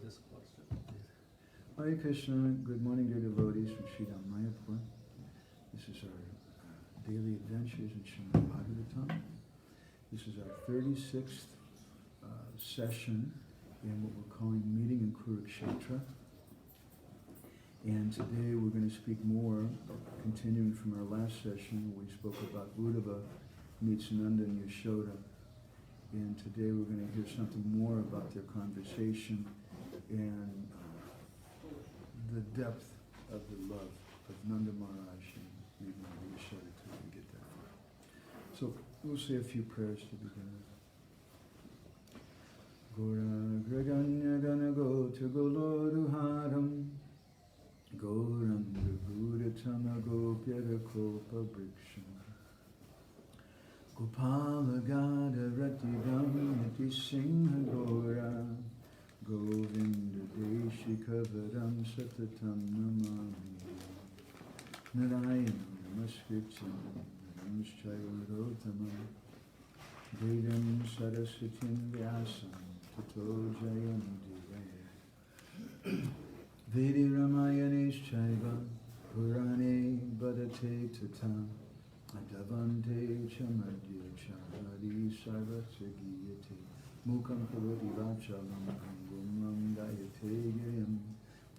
this question. Hare Krishna, good morning dear devotees from Sridham Mayapur. This is our daily adventures in Srimad Bhagavatam. This is our 36th session in what we're calling Meeting in Kurukshetra. And today we're going to speak more, continuing from our last session where we spoke about Uddhava meets Nanda Yashoda. And today we're going to hear something more about their conversation and the depth of the love of Nanda Maharaj and Nanda Yashoda till we get that far. So we'll say a few prayers to begin with. Gora Graganya Gana Gotra Goloduharam Goranga Gudatama Gopyada Kopa Briksham Gopala Gada Ratidam Niti Singha Gora Govinda Deshikavaram Satatam Namami Narayana Namaskritam Namaschayurotamam Vedam Saraswatim Vyasam Tato Jayam Divaya Vedi Ramayanesh Chaiva Purane Badate Tatam Adavante Chamadya Chahari Sarvatsagiyate Mukam Kavati Vachalam Angumam Dayate Gayam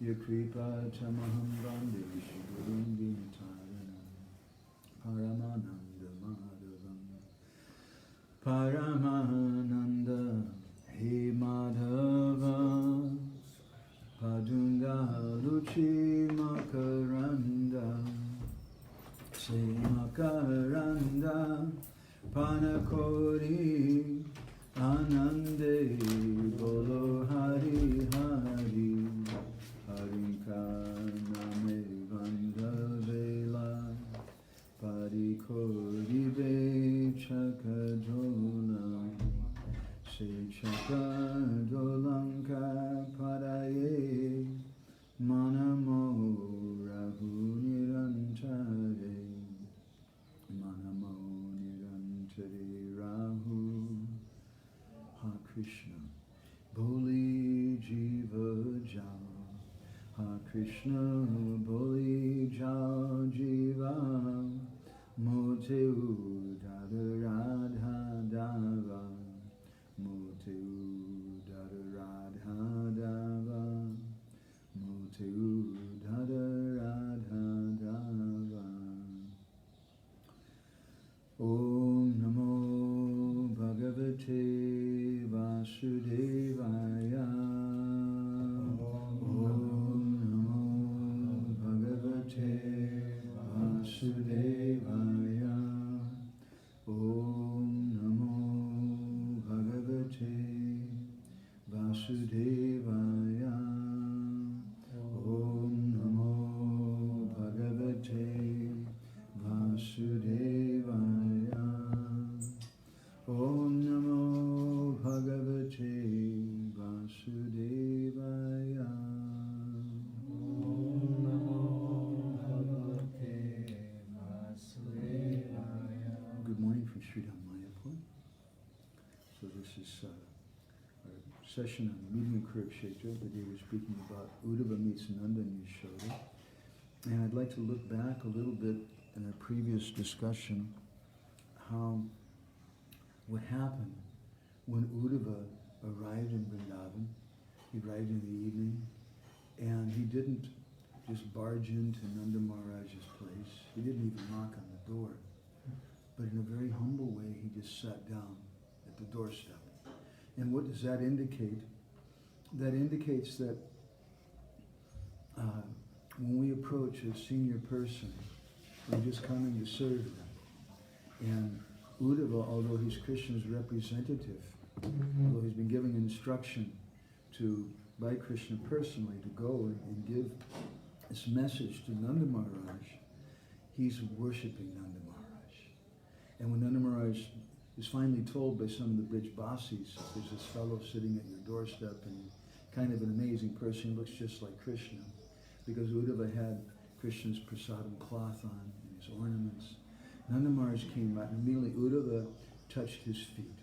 Yakripa Chamaham Bande Shigurum Vinataranam Paramananda Madhavam Paramananda He Madhava Padunda Luchi Makaranda Se Makaranda Panakori Anande Bolo Hari Hari Harika Name Vanda Vela Parikori Be Chakadola Se Chakadolanka Padaye Manamo Rahu Nirantare Manamo Nirantare Rahu Ha Krishna Boli Jiva Jao Ha Krishna Boli Jao Jiva Moteu Dada Radha Dava Moteu Dada Radha Dava Moteu Dada Radha Dava Om Namo Bhagavate Vasudevaya Om Namo Bhagavate Vasudevaya Om Namo Bhagavate Vasudevaya Om Namo Bhagavate Vasudevaya Om Namo Bhagavate Vasudevaya. Om Namo Bhagavate Vasudevaya. Good morning from Sridham Mayapur. So this is our session on the meeting in Kurukshetra. Today we're speaking about Uddhava meets Nanda Yashoda. And I'd like to look back a little bit in our previous discussion how what happened when Uddhava arrived in Vrindavan. He arrived in the evening, and he didn't just barge into Nanda Maharaj's place. He didn't even knock on the door. But in a very humble way, he just sat down at the doorstep. And what does that indicate? That indicates that when we approach a senior person, we're just coming to serve them. And Uddhava, although he's Krishna's representative, although he's been giving instruction by Krishna personally to go and give this message to Nanda Maharaj, he's worshipping Nanda Maharaj. And when Nanda Maharaj is finally told by some of the Brij Basis, there's this fellow sitting at your doorstep and kind of an amazing person, he looks just like Krishna, because Uddhava had Krishna's prasadam cloth on and his ornaments. Nanda Maharaj came out, and immediately Uddhava touched his feet.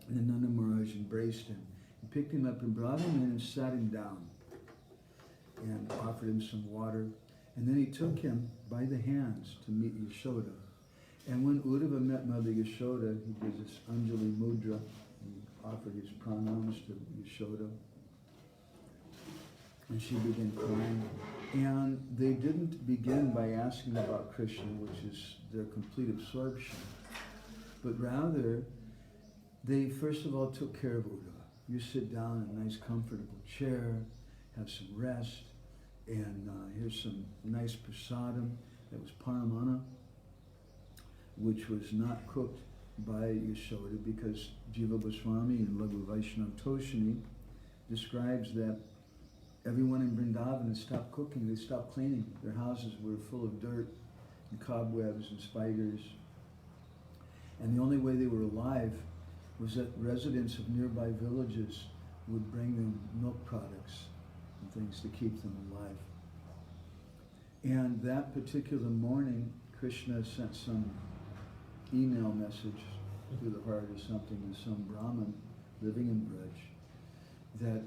And then Nanda Maharaj embraced him He picked him up and brought him in and sat him down and offered him some water. And then he took him by the hands to meet Yashoda. And when Uddhava met Mother Yashoda, he did this Anjali Mudra. He offered his pranams to Yashoda. And she began crying. And they didn't begin by asking about Krishna, which is their complete absorption. But rather, they first of all took care of Uddhava. You sit down in a nice comfortable chair, have some rest, and here's some nice prasadam. That was paramana, which was not cooked by Yashoda, because Jiva Goswami in Laghu Vaishnava Toshini describes that everyone in Vrindavan had stopped cooking, they stopped cleaning. Their houses were full of dirt and cobwebs and spiders. And the only way they were alive was that residents of nearby villages would bring them milk products and things to keep them alive. And that particular morning, Krishna sent some email message through the heart or something to some Brahmin living in Braj that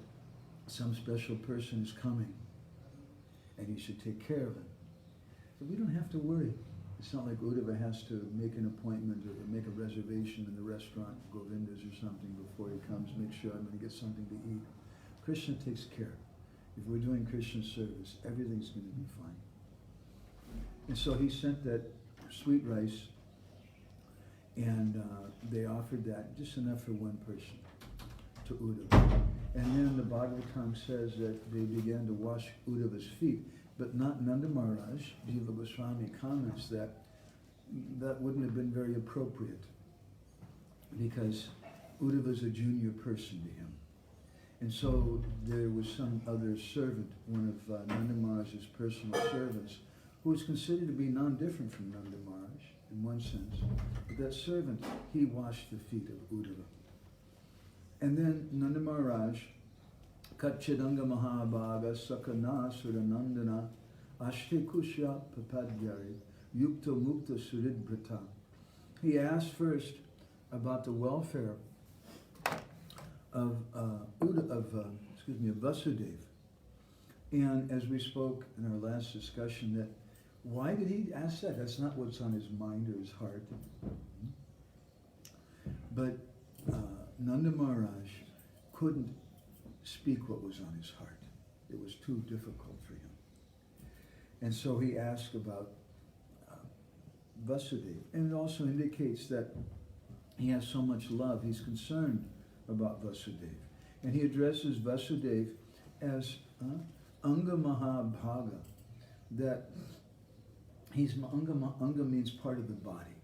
some special person is coming and you should take care of him. But we don't have to worry. It's not like Uddhava has to make an appointment or make a reservation in the restaurant, Govinda's or something, before he comes, make sure I'm going to get something to eat. Krishna takes care. If we're doing Krishna service, everything's going to be fine. And so he sent that sweet rice, and they offered that, just enough for one person, to Uddhava. And then the Bhagavatam says that they began to wash Uddhava's feet, but not Nanda Maharaj. Jiva Goswami comments that that wouldn't have been very appropriate, because Uddhava's a junior person to him. And so there was some other servant, one of Nanda Maharaj's personal servants, who was considered to be non-different from Nanda Maharaj in one sense. But that servant, he washed the feet of Uddhava. And then Nanda Maharaj, Kachidanga Mahabhaga Sakana Suranandana Ashtikusha Papadyari Yukta Mukta Suridbrata. He asked first about the welfare of Vasudeva. And as we spoke in our last discussion, that why did he ask that? That's not what's on his mind or his heart. But Nanda Maharaj couldn't speak what was on his heart. It was too difficult for him. And so he asked about Vasudeva. And it also indicates that he has so much love. He's concerned about Vasudeva. And he addresses Vasudeva as Anga Mahabhaga, that he's Anga means part of the body.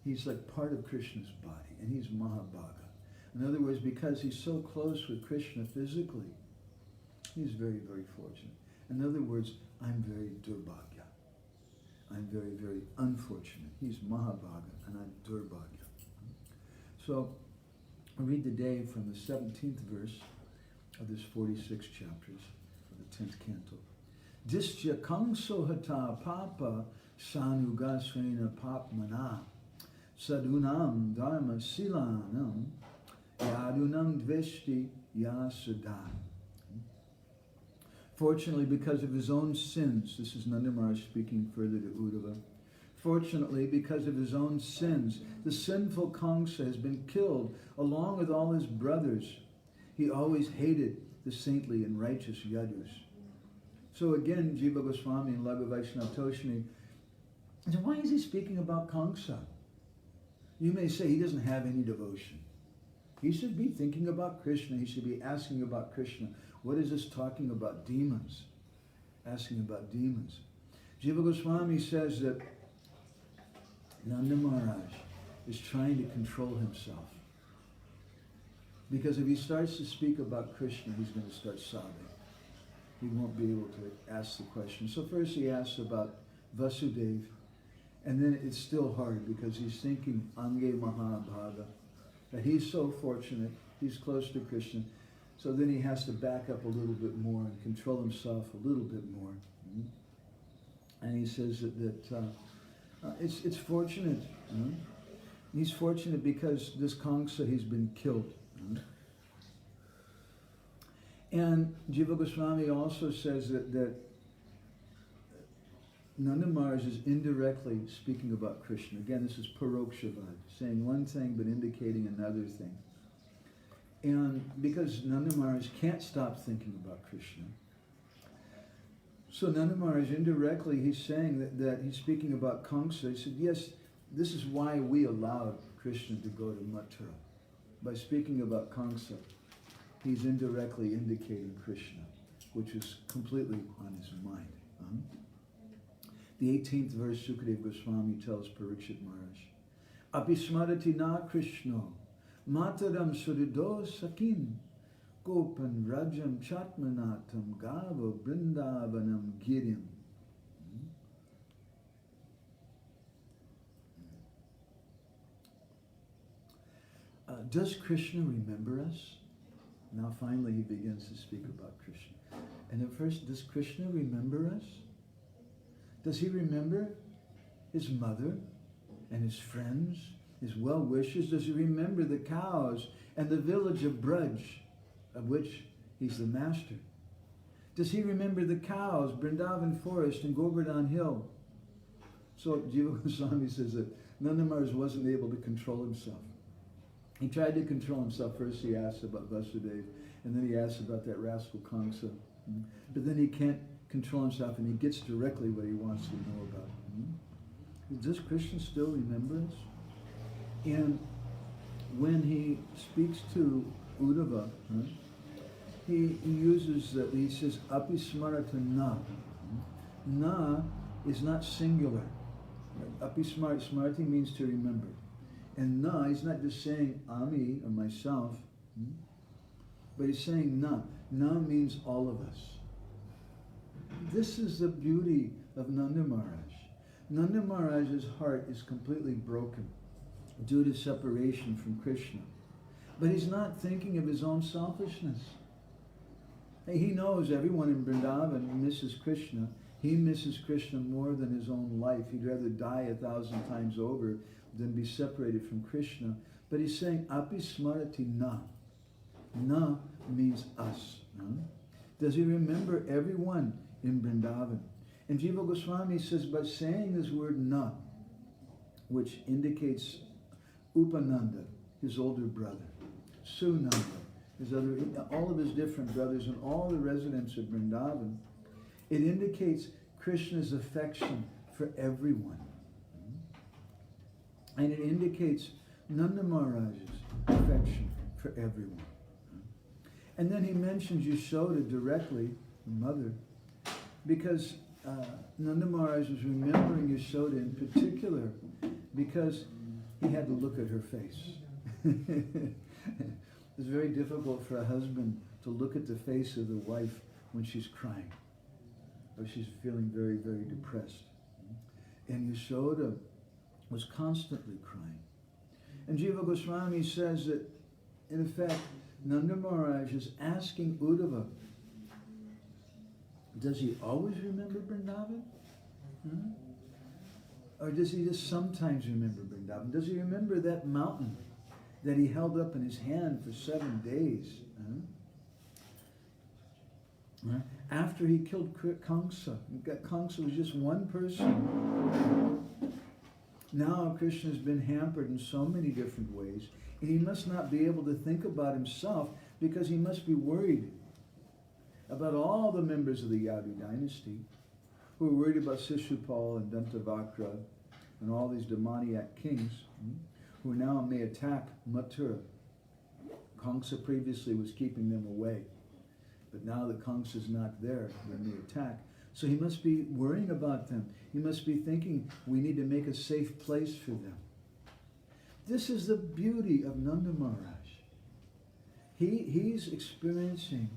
He's like part of Krishna's body, and he's Mahabhaga. In other words, because he's so close with Krishna physically, he's very, very fortunate. In other words, I'm very durbhagya. I'm very, very unfortunate. He's Mahabhaga, and I'm durbhagya. So, I read the day from the 17th verse of this 46 chapters of the 10th canto. Disya kangso hata papa sanugasvena papmana sadunam dharma silanam yadunam dveshti yasada. Fortunately, because of his own sins, this is Nanda Maharaj speaking further to Uddhava. Fortunately, because of his own sins, the sinful Kamsa has been killed along with all his brothers. He always hated the saintly and righteous Yadus. So again, Jiva Goswami in Laghu Vaishnava Toshini, so why is he speaking about Kamsa? You may say he doesn't have any devotion. He should be thinking about Krishna. He should be asking about Krishna. What is this talking about? Demons. Asking about demons. Jiva Goswami says that Nanda Maharaj is trying to control himself. Because if he starts to speak about Krishna, he's going to start sobbing. He won't be able to ask the question. So first he asks about Vasudeva, and then it's still hard because he's thinking Ange Mahabhaga, that he's so fortunate, he's close to Krishna. So then he has to back up a little bit more and control himself a little bit more. And he says that it's fortunate. He's fortunate because this Kamsa, he's been killed. And Jiva Goswami also says that Nanda Maharaj is indirectly speaking about Krishna. Again, this is Parokshavad, saying one thing but indicating another thing. And because Nanda Maharaj can't stop thinking about Krishna, so Nanda Maharaj indirectly, he's saying that he's speaking about Kamsa. He said, yes, this is why we allowed Krishna to go to Mathura. By speaking about Kamsa, he's indirectly indicating Krishna, which is completely on his mind. The 18th verse, Sukadeva Goswami tells Parikshit Maharaj, Apismarati na Krishna, mataram surido sakin, gopan rajam chatmanatam gava Vrindavanam girim. Does Krishna remember us? Now finally he begins to speak about Krishna. And at first, does Krishna remember us? Does he remember his mother and his friends, his well-wishers? Does he remember the cows and the village of Braj, of which he's the master? Does he remember the cows, Vrindavan forest, and Govardhan hill? So Jiva Goswami says that Nanda Maharaj wasn't able to control himself. He tried to control himself. First he asked about Vasudeva, and then he asked about that rascal Kamsa. But then he can't control himself, and he gets directly what he wants to know about. Does Krishna still remember us? And when he speaks to Uddhava, he uses that, he says, Api smarata na. Na is not singular. Api smarati means to remember. And na, he's not just saying Ami or myself, but he's saying na. Na means all of us. This is the beauty of Nanda Maharaj. Nanda Maharaj's heart is completely broken due to separation from Krishna. But he's not thinking of his own selfishness. He knows everyone in Vrindavan misses Krishna. He misses Krishna more than his own life. He'd rather die 1,000 times over than be separated from Krishna. But he's saying, Api smarati na. Na means us. Does he remember everyone in Vrindavan? And Jiva Goswami says, by saying this word na, which indicates Upananda, his older brother, Sunanda, his other, all of his different brothers, and all the residents of Vrindavan, it indicates Krishna's affection for everyone. And it indicates Nanda Maharaj's affection for everyone. And then he mentions Yashoda directly, the mother, because Nanda Maharaj was remembering Yashoda in particular because he had to look at her face. It's very difficult for a husband to look at the face of the wife when she's crying or she's feeling very, very depressed. And Yashoda was constantly crying. And Jiva Goswami says that, in effect, Nanda Maharaj is asking Uddhava, does he always remember Vrindavan? Or does he just sometimes remember Vrindavan? Does he remember that mountain that he held up in his hand for 7 days? After he killed Kamsa. Kamsa was just one person. Now Krishna's been hampered in so many different ways, and he must not be able to think about himself because he must be worried about all the members of the Yadu dynasty who are worried about Shishupal and Dantavakra and all these demoniac kings who now may attack Mathura. Kamsa previously was keeping them away, but now that Kamsa's not there, they may attack. So he must be worrying about them. He must be thinking, we need to make a safe place for them. This is the beauty of Nanda Maharaj. He's experiencing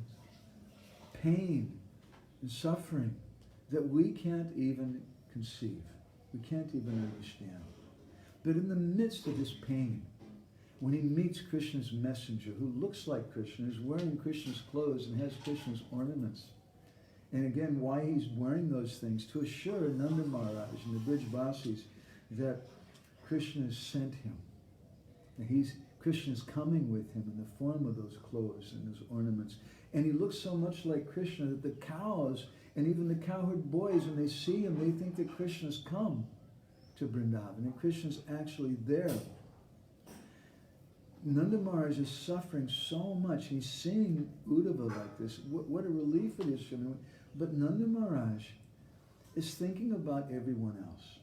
pain and suffering that we can't even conceive. We can't even understand. But in the midst of this pain, when he meets Krishna's messenger, who looks like Krishna, is wearing Krishna's clothes and has Krishna's ornaments, and again, why he's wearing those things, to assure Nanda Maharaj and the Brijvasis that Krishna has sent him. And Krishna's coming with him in the form of those clothes and those ornaments. And he looks so much like Krishna that the cows and even the cowherd boys, when they see him, they think that Krishna's come to Vrindavan and Krishna's actually there. Nanda Maharaj is suffering so much. He's seeing Uddhava like this. What a relief it is for him. But Nanda Maharaj is thinking about everyone else.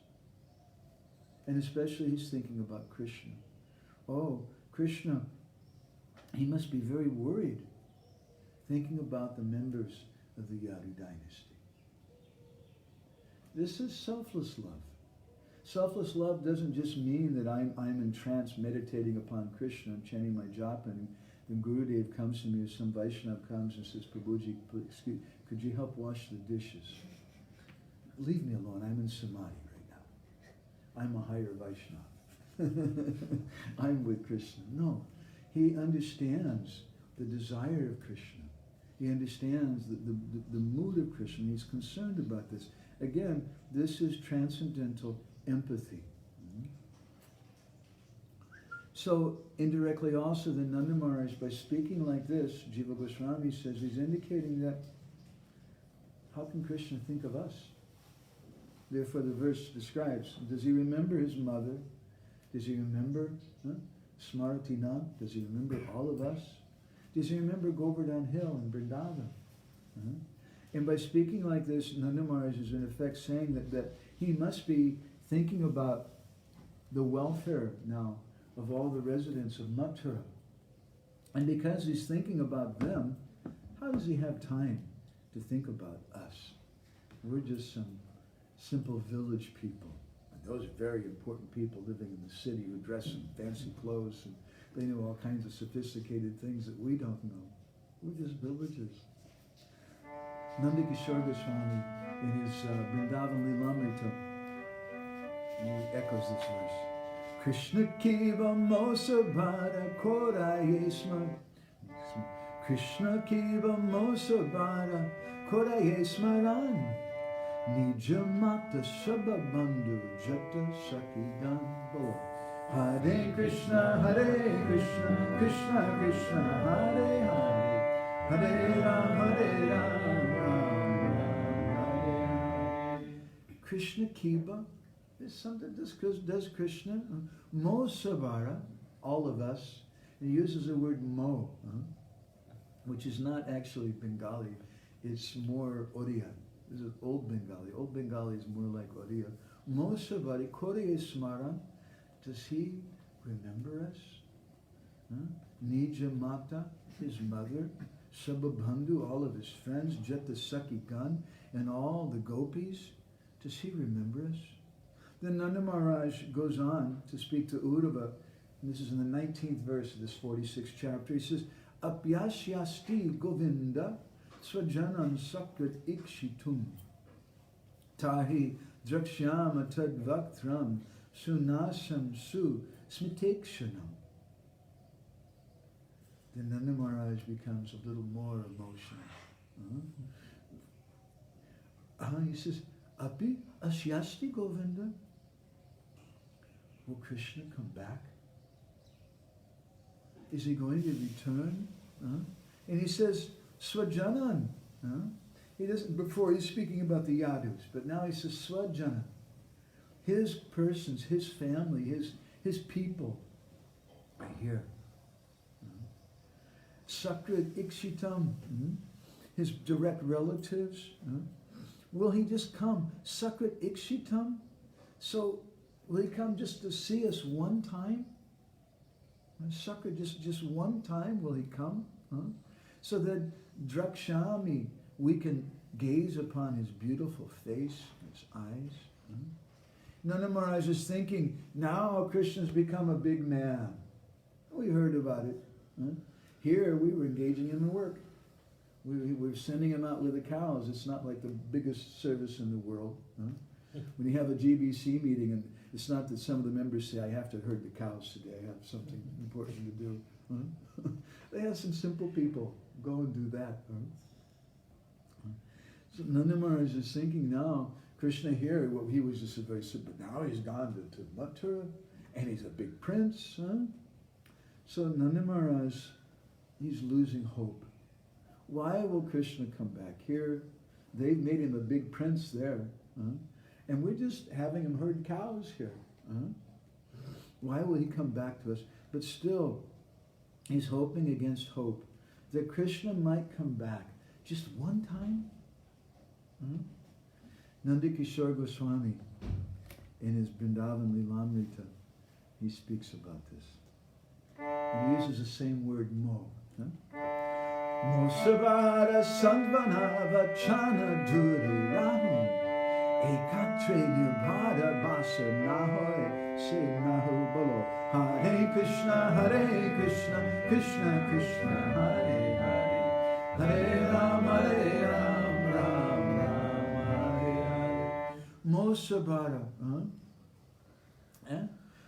And especially he's thinking about Krishna. Oh, Krishna, he must be very worried, thinking about the members of the Yadu dynasty. This is selfless love. Selfless love doesn't just mean that I'm in trance meditating upon Krishna, I'm chanting my japa, and then Gurudev comes to me, or some Vaishnava comes and says, Prabhuji, please, could you help wash the dishes? Leave me alone, I'm in samadhi right now. I'm a higher Vaishnava. I'm with Krishna. No, he understands the desire of Krishna. He understands the mood of Krishna. He's concerned about this. Again, this is transcendental empathy. So indirectly also, the Nanda Maharaj, by speaking like this, Jiva Goswami says he's indicating that how can Krishna think of us? Therefore the verse describes, does he remember his mother? Does he remember Smaratina? Does he remember all of us? Does he remember Govardhan Hill and Vrindavan? And by speaking like this, Nanda Maharaj is in effect saying that he must be thinking about the welfare now of all the residents of Mathura. And because he's thinking about them, how does he have time to think about us? We're just some simple village people. And those are very important people living in the city who dress in fancy clothes and they know all kinds of sophisticated things that we don't know. We're just villagers. Nanda Yashoda Goswami in his Vrindavan Lilamrita, he echoes this verse. Krishna kiva mosabara kodayesma. Krishna kiva mosabara kodayesmaran. Nija mata sababandhu jata sakidan bolo. Hare Krishna, Krishna Krishna, Hare Hare, Hare Ram, Hare Ram, Hare Hare. Krishna kiva is something does Krishna. Mo sabara, all of us. And he uses the word mo, which is not actually Bengali. It's more Oriya. This is Old Bengali. Old Bengali is more like Oriya. Mo sabari, Kore smaran. Does he remember us? Nija Mata, his mother, Sababandhu, all of his friends, Jata Saki Gan, and all the gopis. Does he remember us? Then Nanda Maharaj goes on to speak to Uddhava, and this is in the 19th verse of this 46th chapter. He says, Apyasyasti Govinda Swajanan Sakrit Ikshitum Tahi Drakshyama Tadvaktram Sunasam Su Smitekshanam. Then Nanda Maharaj becomes a little more emotional. He says, Api Asyasti Govinda? Will Krishna come back? Is he going to return? And he says, Swajanan. He doesn't, before he's speaking about the Yadus, but now he says Swajana. His persons, his family, his people are here. Sakrit Ikshitam, his direct relatives. Will he just come? Sakrit Ikshitam? So will he come just to see us one time? Sakrit, just one time will he come? So that Drakshami, we can gaze upon his beautiful face, his eyes. Nanda Maharaj is thinking, now Krishna's become a big man. We heard about it. Here we were engaging in the work. We were sending him out with the cows. It's not like the biggest service in the world. When you have a GBC meeting, and it's not that some of the members say, I have to herd the cows today, I have something important to do. They have some simple people. Go and do that. So Nanda Maharaj is thinking now, Krishna here, well, he was just a very simple, but now he's gone to Mathura, and he's a big prince. So Nanda Maharaj, he's losing hope. Why will Krishna come back here? They've made him a big prince there. And we're just having him herd cows here. Why will he come back to us? But still, he's hoping against hope that Krishna might come back just one time. Nanda Kishore Goswami, in his Vrindavan Lilamrita, he speaks about this. And he uses the same word mo. Mosavara Sandvana Vachana Duri Rahu Ekatre Nirbhada Basa Nahoy Se Nahu Bolo Hare Krishna Krishna Krishna Hare Hare Hare Ram Ram Ram Hare Hare. Mosavara,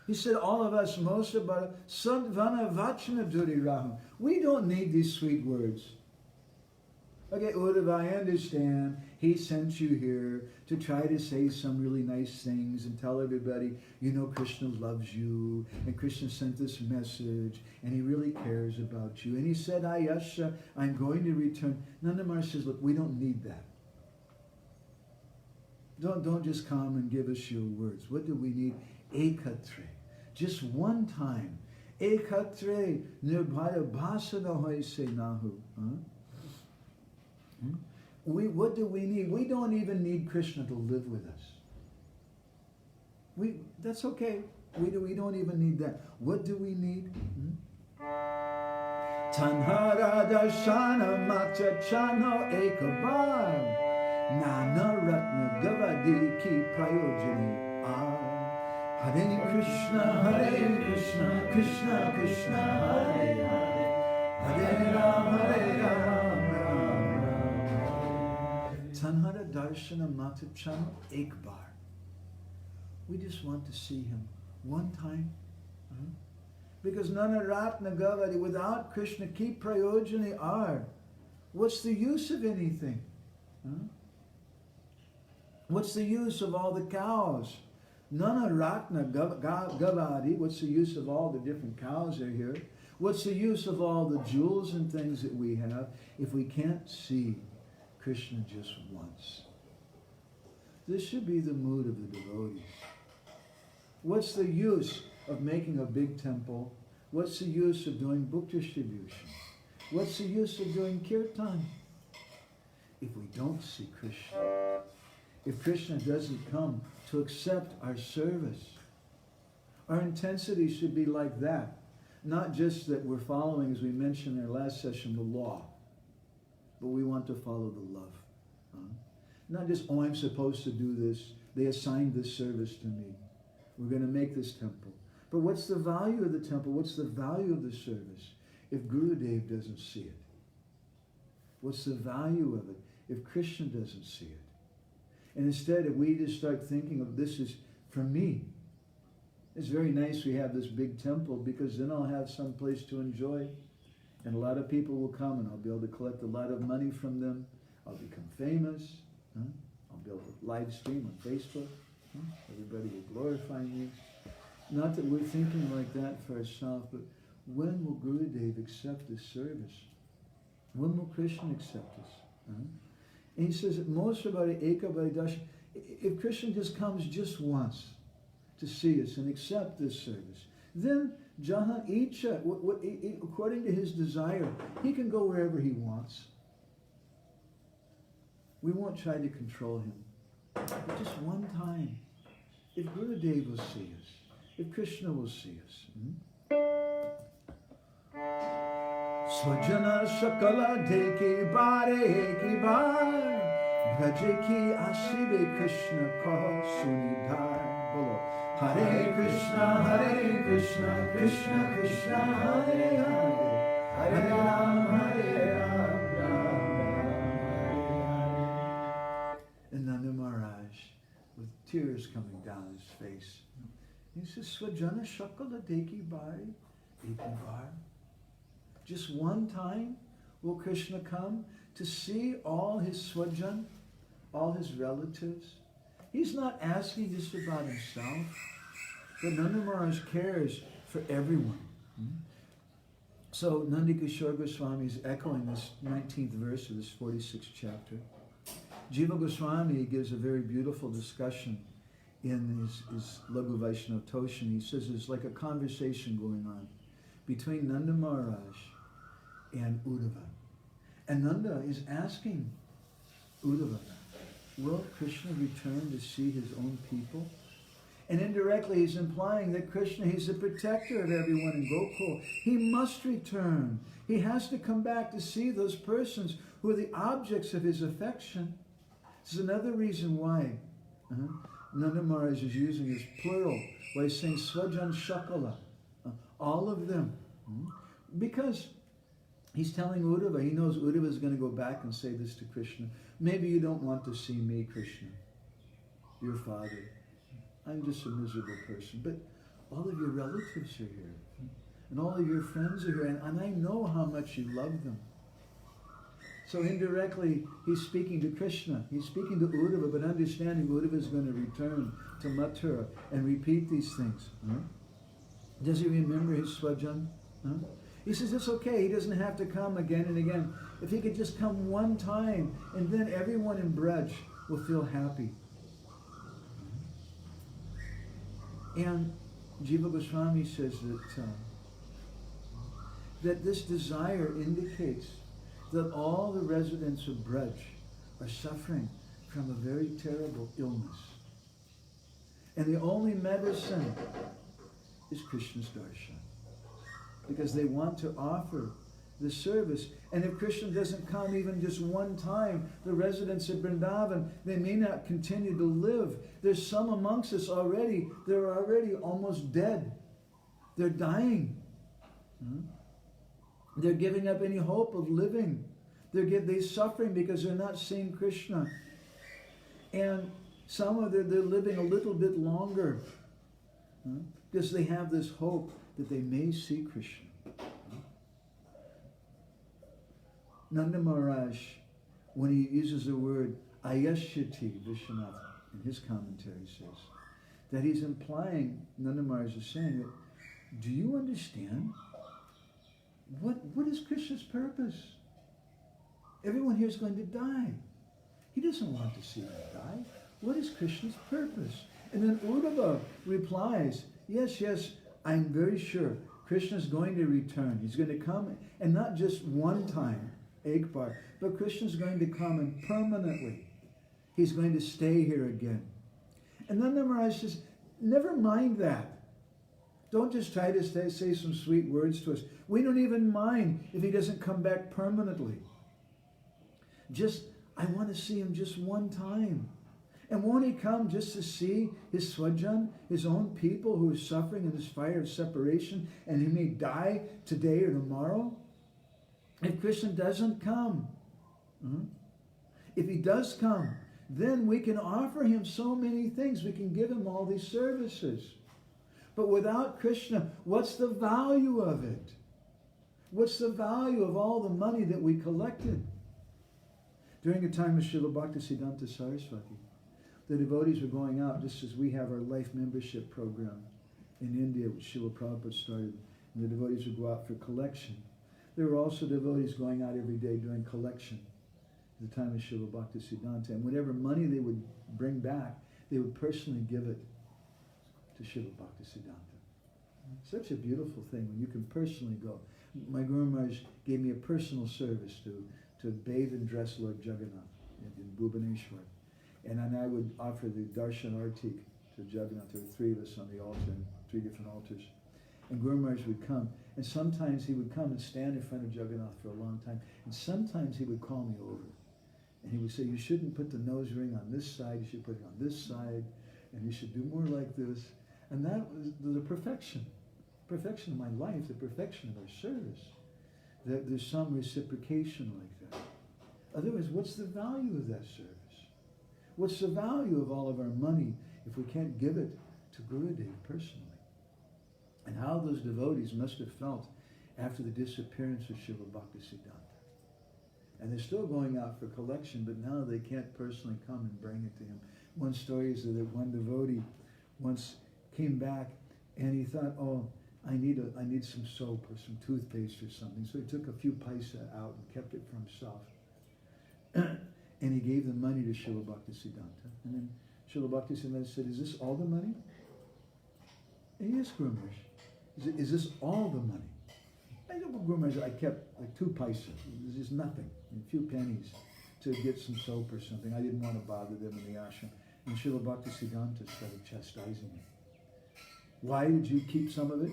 He said, all of us, Mosavara Sandvana Vachana Duri Rahu. We don't need these sweet words. Okay, Uddhava, I understand. He sent you here to try to say some really nice things and tell everybody, you know, Krishna loves you, and Krishna sent this message, and he really cares about you. And he said, Ayasha, I'm going to return. Nanda Maharaj says, look, we don't need that. Don't just come and give us your words. What do we need? Ekatre. Just one time. Ekatre nirbhaya bhasana hoy se nahu. What do we need? We don't even need Krishna to live with us. That's okay. We don't even need that. What do we need? Tanhara darshana matachano ekabar nana ratna gavadi ki prayojani ar. Hare Krishna, Krishna Krishna, Hare Hare, Hare Ram, Ram Ram. Tanhara Darshana Matachana Ekbar. We just want to see him one time. Because Nana Ratna Gavadi, without Krishna, ki prayojani are. What's the use of anything? What's the use of all the cows? Nana Ratna Gavadi, what's the use of all the different cows that are here? What's the use of all the jewels and things that we have if we can't see Krishna just once? This should be the mood of the devotees. What's the use of making a big temple? What's the use of doing book distribution? What's the use of doing kirtan if we don't see Krishna? If Krishna doesn't come to accept our service. Our intensity should be like that. Not just that we're following, as we mentioned in our last session, the law. But we want to follow the love. Not just, I'm supposed to do this. They assigned this service to me. We're going to make this temple. But what's the value of the temple? What's the value of the service if Gurudev doesn't see it? What's the value of it if Krishna doesn't see it? And instead, if we just start thinking of this is for me, it's very nice we have this big temple because then I'll have some place to enjoy. And a lot of people will come and I'll be able to collect a lot of money from them. I'll become famous. I'll be able to live stream on Facebook. Everybody will glorify me. Not that we're thinking like that for ourselves, but when will Gurudev accept this service? When will Krishna accept us? And he says, if Krishna just comes just once to see us and accept this service, then Jaha Icha, according to his desire, he can go wherever he wants. We won't try to control him. But just one time, if Gurudev will see us, if Krishna will see us. Swajana Shakala Deki Bare Ki Bar Braje Ki Ashive Krishna Ka Sunidhar Bolo Hare Krishna Krishna Krishna Hare Hare Hare Ram Ram Hare. And Nanda Maharaj, with tears coming down his face, he says, Swajana Shakala Deki Bare Eki Bar. Just one time will Krishna come to see all his swajan, all his relatives. He's not asking just about himself, but Nanda Maharaj cares for everyone. So Nanda Yashoda Goswami is echoing this 19th verse of this 46th chapter. Jiva Goswami gives a very beautiful discussion in his Laghu Vaishnava Toshan. He says there's like a conversation going on between Nanda Maharaj and Uddhava. And Nanda is asking Uddhava, will Krishna return to see his own people? And indirectly he's implying that Krishna, he's the protector of everyone in Gokul. He must return. He has to come back to see those persons who are the objects of his affection. This is another reason why Nanda Maharaj is using his plural, why he's saying Swajan Shakala, all of them. Because he's telling Uddhava, he knows Uddhava is going to go back and say this to Krishna. Maybe you don't want to see me, Krishna, your father. I'm just a miserable person. But all of your relatives are here. And all of your friends are here. And I know how much you love them. So indirectly, he's speaking to Krishna. He's speaking to Uddhava, but understanding Uddhava is going to return to Mathura and repeat these things. Does he remember his Swajan? He says it's okay. He doesn't have to come again and again. If he could just come one time, and then everyone in Braj will feel happy. And Jiva Goswami says that this desire indicates that all the residents of Braj are suffering from a very terrible illness. And the only medicine is Krishna's darshan. Because they want to offer the service. And if Krishna doesn't come even just one time, the residents of Vrindavan, they may not continue to live. There's some amongst us already, they're already almost dead. They're dying. They're giving up any hope of living. They're suffering because they're not seeing Krishna. And some of them, they're living a little bit longer because they have this hope that they may see Krishna. Nanda Maharaj, when he uses the word ayashyati, Vishwanath, in his commentary says, that he's implying, Nanda Maharaj is saying that, do you understand? What is Krishna's purpose? Everyone here is going to die. He doesn't want to see them die. What is Krishna's purpose? And then Uddhava replies, yes, I'm very sure Krishna's going to return. He's going to come, and not just one time, Ekbar, but Krishna's going to come and permanently. He's going to stay here again. And then the Maharaj says, never mind that. Don't just try to say some sweet words to us. We don't even mind if he doesn't come back permanently. I want to see him just one time. And won't he come just to see his Swajan, his own people who are suffering in this fire of separation, and he may die today or tomorrow? If Krishna doesn't come, if he does come, then we can offer him so many things. We can give him all these services. But without Krishna, what's the value of it? What's the value of all the money that we collected? During the time of Srila Bhaktisiddhanta Saraswati, the devotees were going out, just as we have our life membership program in India, which Srila Prabhupada started, and the devotees would go out for collection. There were also devotees going out every day doing collection at the time of Srila Bhaktisiddhanta, and whatever money they would bring back, they would personally give it to Srila Bhaktisiddhanta. Such a beautiful thing when you can personally go. My Guru Maharaj gave me a personal service to bathe and dress Lord Jagannath in Bhubaneswar. And then I would offer the Darshan Artik to Jagannath. There were three of us on the altar, three different altars. And Guru Maharaj would come. And sometimes he would come and stand in front of Jagannath for a long time. And sometimes he would call me over. And he would say, you shouldn't put the nose ring on this side, you should put it on this side, and you should do more like this. And that was the perfection. Perfection of my life, the perfection of our service. That there's some reciprocation like that. Otherwise, what's the value of that service? What's the value of all of our money if we can't give it to Gurudev personally? And how those devotees must have felt after the disappearance of Srila Bhaktisiddhanta. And they're still going out for collection, but now they can't personally come and bring it to him. One story is that one devotee once came back and he thought, I need some soap or some toothpaste or something. So he took a few paisa out and kept it for himself. And he gave the money to Srila Bhaktisiddhanta. And then Srila Bhaktisiddhanta said, is this all the money? And yes, Guru Maharaj. Is this all the money? I said, well, Guru Maharaj, I kept like 2 paisa. This is nothing. A few pennies to get some soap or something. I didn't want to bother them in the ashram. And Srila Bhaktisiddhanta started chastising him. Why did you keep some of it?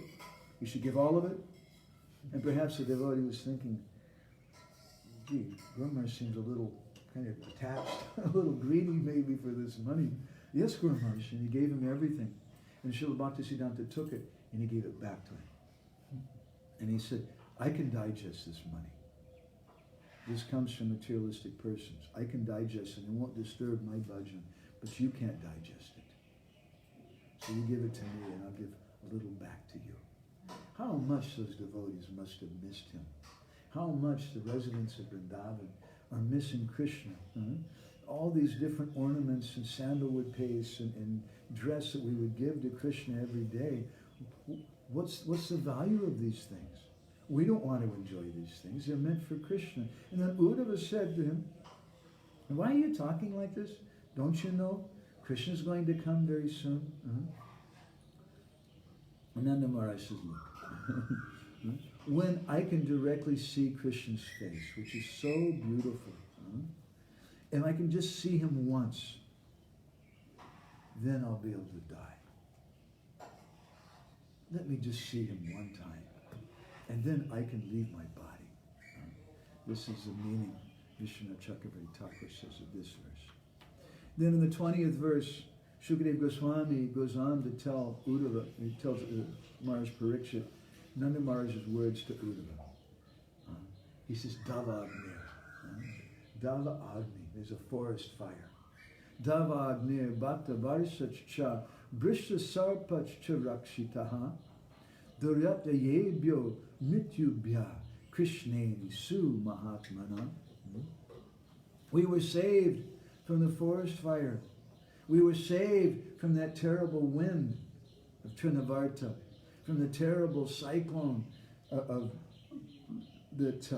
You should give all of it. And perhaps the devotee was thinking, gee, Guru Maharaj seems a little kind of attached, a little greedy maybe for this money. Yes, Guru Maharaj, and he gave him everything. And Srila Bhaktisiddhanta took it and he gave it back to him. And he said, I can digest this money. This comes from materialistic persons. I can digest it and it won't disturb my bhajan, but you can't digest it. So you give it to me and I'll give a little back to you. How much those devotees must have missed him. How much the residents of Vrindavan are missing Krishna. Huh? All these different ornaments and sandalwood paste and dress that we would give to Krishna every day. What's the value of these things? We don't want to enjoy these things. They're meant for Krishna. And then Uddhava said to him, why are you talking like this? Don't you know Krishna's going to come very soon? And Nanda Maharaj says, look, when I can directly see Krishna's face, which is so beautiful, and I can just see him once, then I'll be able to die. Let me just see him one time, and then I can leave my body. This is the meaning Vishwanath Chakravarti Thakur says of this verse. Then in the 20th verse, Shukadeva Goswami goes on to tell Uddhava, he tells Maharaj Parikshit, Nanda Maharaj's words to Uddhava. He says, Dava Agnir. Dava Agni, there's a forest fire. Dava Agnir Bhakta Varisach Cha Brishta Sarpach Cha Rakshitaha Duryata Yebhyo Mityubhya Krishneni Su Mahatmana. We were saved from the forest fire. We were saved from that terrible wind of Trinavarta, from the terrible cyclone of that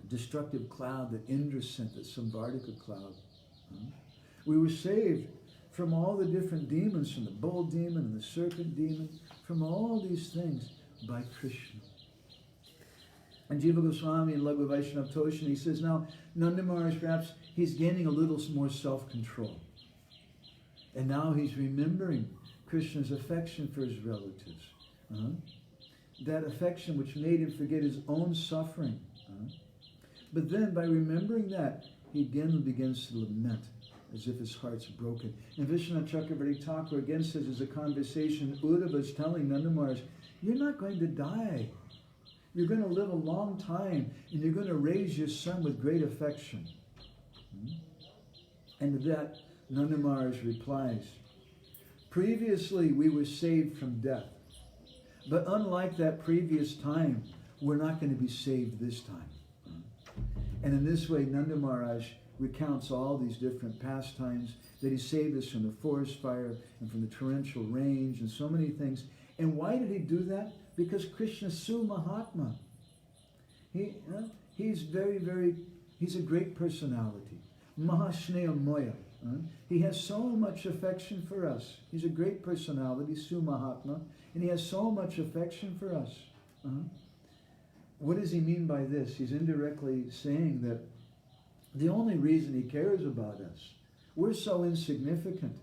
destructive cloud that Indra sent, the Samvardika cloud. We were saved from all the different demons, from the bull demon and the serpent demon, from all these things by Krishna. And Jiva Goswami in Laghu Vaishnava Toshan, he says, now, Nanda Maharaj, perhaps he's gaining a little more self-control. And now he's remembering Krishna's affection for his relatives. That affection which made him forget his own suffering. But then, by remembering that, he again begins to lament, as if his heart's broken. And Vishwanath Chakravarti Thakur again says, as a conversation, Uddhava is telling Nanda Maharaj, you're not going to die. You're going to live a long time, and you're going to raise your son with great affection. And to that, Nanda Maharaj replies, previously we were saved from death. But unlike that previous time, we're not going to be saved this time. And in this way, Nanda Maharaj recounts all these different pastimes, that he saved us from the forest fire and from the torrential rains and so many things. And why did he do that? Because Krishna Su Mahatma. He's he's a great personality. Mahasneha Moya. He has so much affection for us. He's a great personality, Su Mahatma, and he has so much affection for us. What does he mean by this? He's indirectly saying that the only reason he cares about us, we're so insignificant,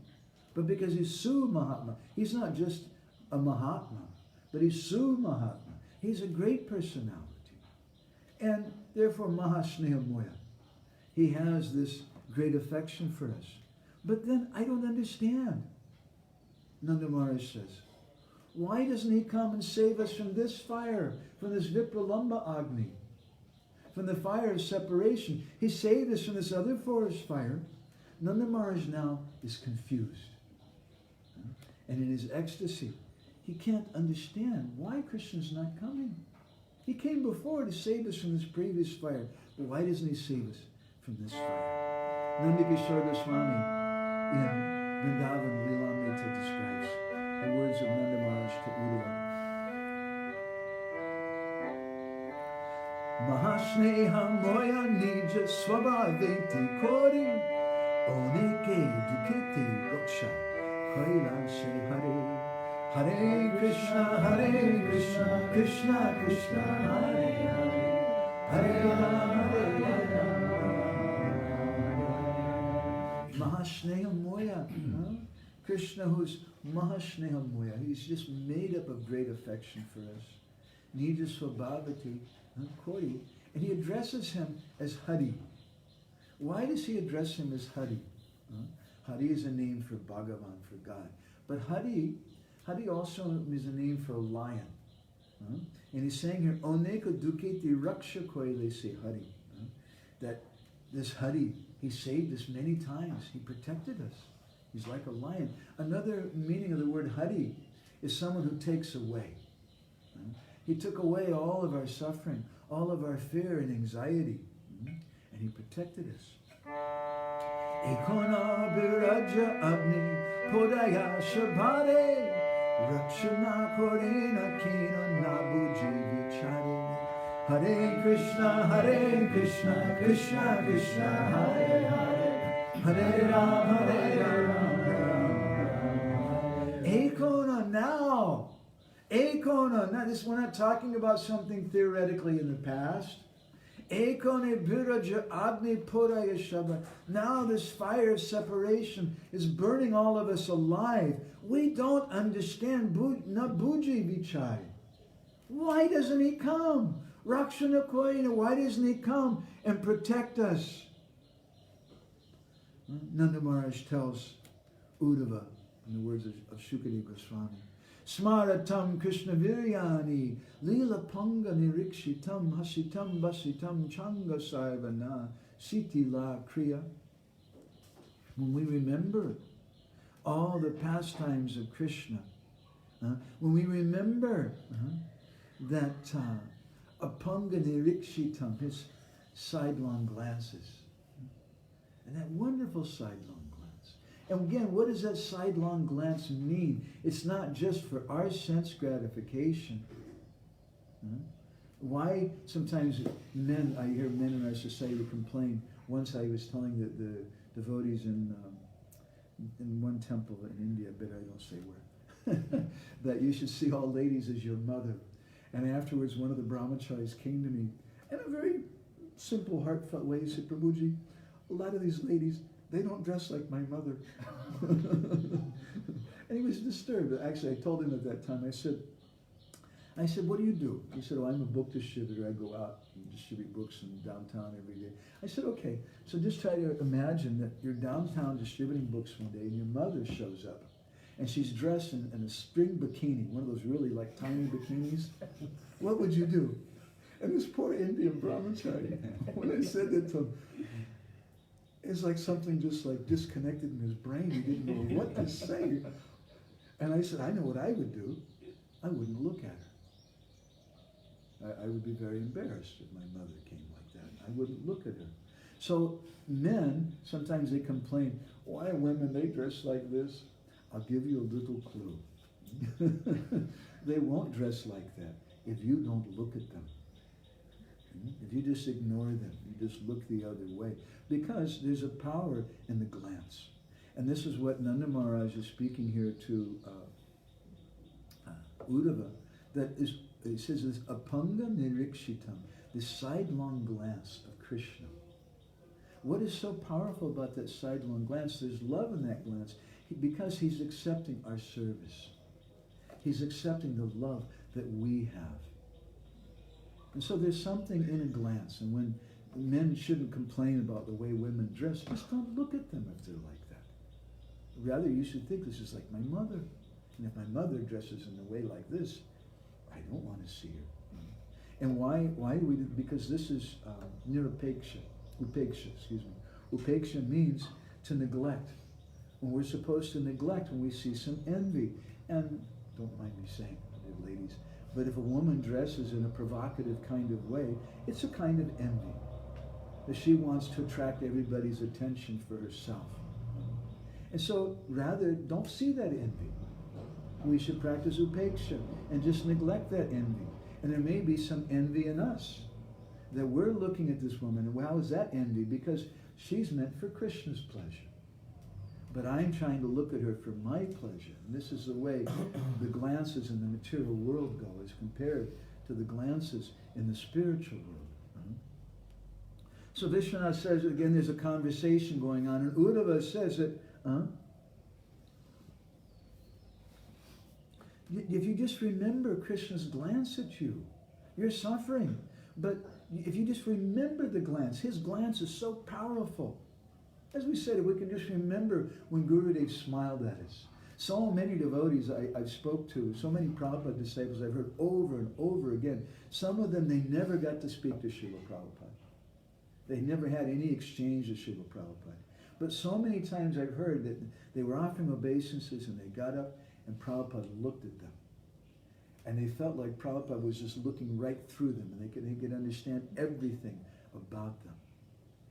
but because he's Su Mahatma. He's not just a Mahatma, but he's Su Mahatma. He's a great personality. And therefore, Mahasneha Moya. He has this great affection for us. But then I don't understand. Nanda Maharaj says, why doesn't he come and save us from this fire, from this Vipralamba Agni, from the fire of separation? He saved us from this other forest fire. Nanda Maharaj now is confused. And in his ecstasy, he can't understand why Krishna's not coming. He came before to save us from this previous fire. But why doesn't he save us from this fire? Nanda Goswami in Vrindavan Lilamrita describes the words of Nanda Maharaj to Uddhava. Mahasneha moya nija swabhaveti kori oneke dukete raksha kailashe hare. Hare Krishna, Krishna Krishna, Hare Hare, Hare Rama, Hare Rama. Mahasneha moya, Krishna, who's Mahasneha moya, he's just made up of great affection for us. Nija swabhavati kori, and he addresses him as Hari. Why does he address him as Hari? Hari is a name for Bhagavan, for God. But Hari also is a name for a lion. And he's saying here, Oneka duketi raksha koile se Hari. That this Hari, he saved us many times. He protected us. He's like a lion. Another meaning of the word Hari is someone who takes away. He took away all of our suffering, all of our fear and anxiety. And he protected us. Ekona biraja agni podaya shabhare rakshana korena kina nabuji vichare. Hare Krishna, Krishna Krishna, Hare Hare, Hare Rama, Hare Rama. Ekona now. Ekona now. This, we're not talking about something theoretically in the past. Now this fire of separation is burning all of us alive. We don't understand Nabuji Vichai. Why doesn't he come? Rakshana Koina, why doesn't he come and protect us? Nanda Maharaj tells Uddhava, in the words of Shukadeva Goswami, Smaratam Krishna Viryani Lila Panga Nirikshitam Hasitam Basitam Changa Sarvana Siti La Kriya. When we remember all the pastimes of Krishna, when we remember that Apanga Nirikshitam, his sidelong glances, and that wonderful sidelong glance. And again, what does that sidelong glance mean? It's not just for our sense gratification. Why sometimes men, I hear men in our society complain. Once I was telling the devotees in one temple in India, but I don't say where, that you should see all ladies as your mother. And afterwards, one of the brahmacharis came to me in a very simple, heartfelt way. He said, Prabhuji, a lot of these ladies, they don't dress like my mother. And he was disturbed. Actually, I told him at that time, I said, what do you do? He said, I'm a book distributor. I go out and distribute books in downtown every day. I said, okay, so just try to imagine that you're downtown distributing books one day and your mother shows up. And she's dressed in a string bikini, one of those really like tiny bikinis. What would you do? And this poor Indian brahmachari, when I said that to him, it's like something just like disconnected in his brain. He didn't know what to say. And I said, I know what I would do. I wouldn't look at her. I would be very embarrassed if my mother came like that. I wouldn't look at her. So men, sometimes they complain, why women, they dress like this? I'll give you a little clue. They won't dress like that if you don't look at them. If you just ignore them, you just look the other way. Because there's a power in the glance. And this is what Nanda Maharaj is speaking here to Uddhava, that is, he says, this apanga nirikshitam, this sidelong glance of Krishna. What is so powerful about that sidelong glance? There's love in that glance because he's accepting our service. He's accepting the love that we have. And so there's something in a glance. And when men shouldn't complain about the way women dress, just don't look at them if they're like that. Rather, you should think, this is like my mother. And if my mother dresses in a way like this, I don't want to see her. And why do we do? Because this is upeksha, excuse me. Upeksha means to neglect. When we're supposed to neglect when we see some envy. And don't mind me saying, ladies, but if a woman dresses in a provocative kind of way, it's a kind of envy. That she wants to attract everybody's attention for herself. And so rather, don't see that envy. We should practice upeksha and just neglect that envy. And there may be some envy in us. that we're looking at this woman, and how is that envy? Because she's meant for Krishna's pleasure. But I'm trying to look at her for my pleasure. And this is the way the glances in the material world go, as compared to the glances in the spiritual world. So Vishwanath says, again, there's a conversation going on, and Uddhava says that, if you just remember Krishna's glance at you, you're suffering. But if you just remember the glance, his glance is so powerful. As we said, if we can just remember when Gurudev smiled at us. So many devotees I've spoke to, so many Prabhupada disciples I've heard over and over again. Some of them, they never got to speak to Srila Prabhupada. They never had any exchange with Srila Prabhupada. But so many times I've heard that they were offering obeisances and they got up and Prabhupada looked at them. And they felt like Prabhupada was just looking right through them, and they could understand everything about them.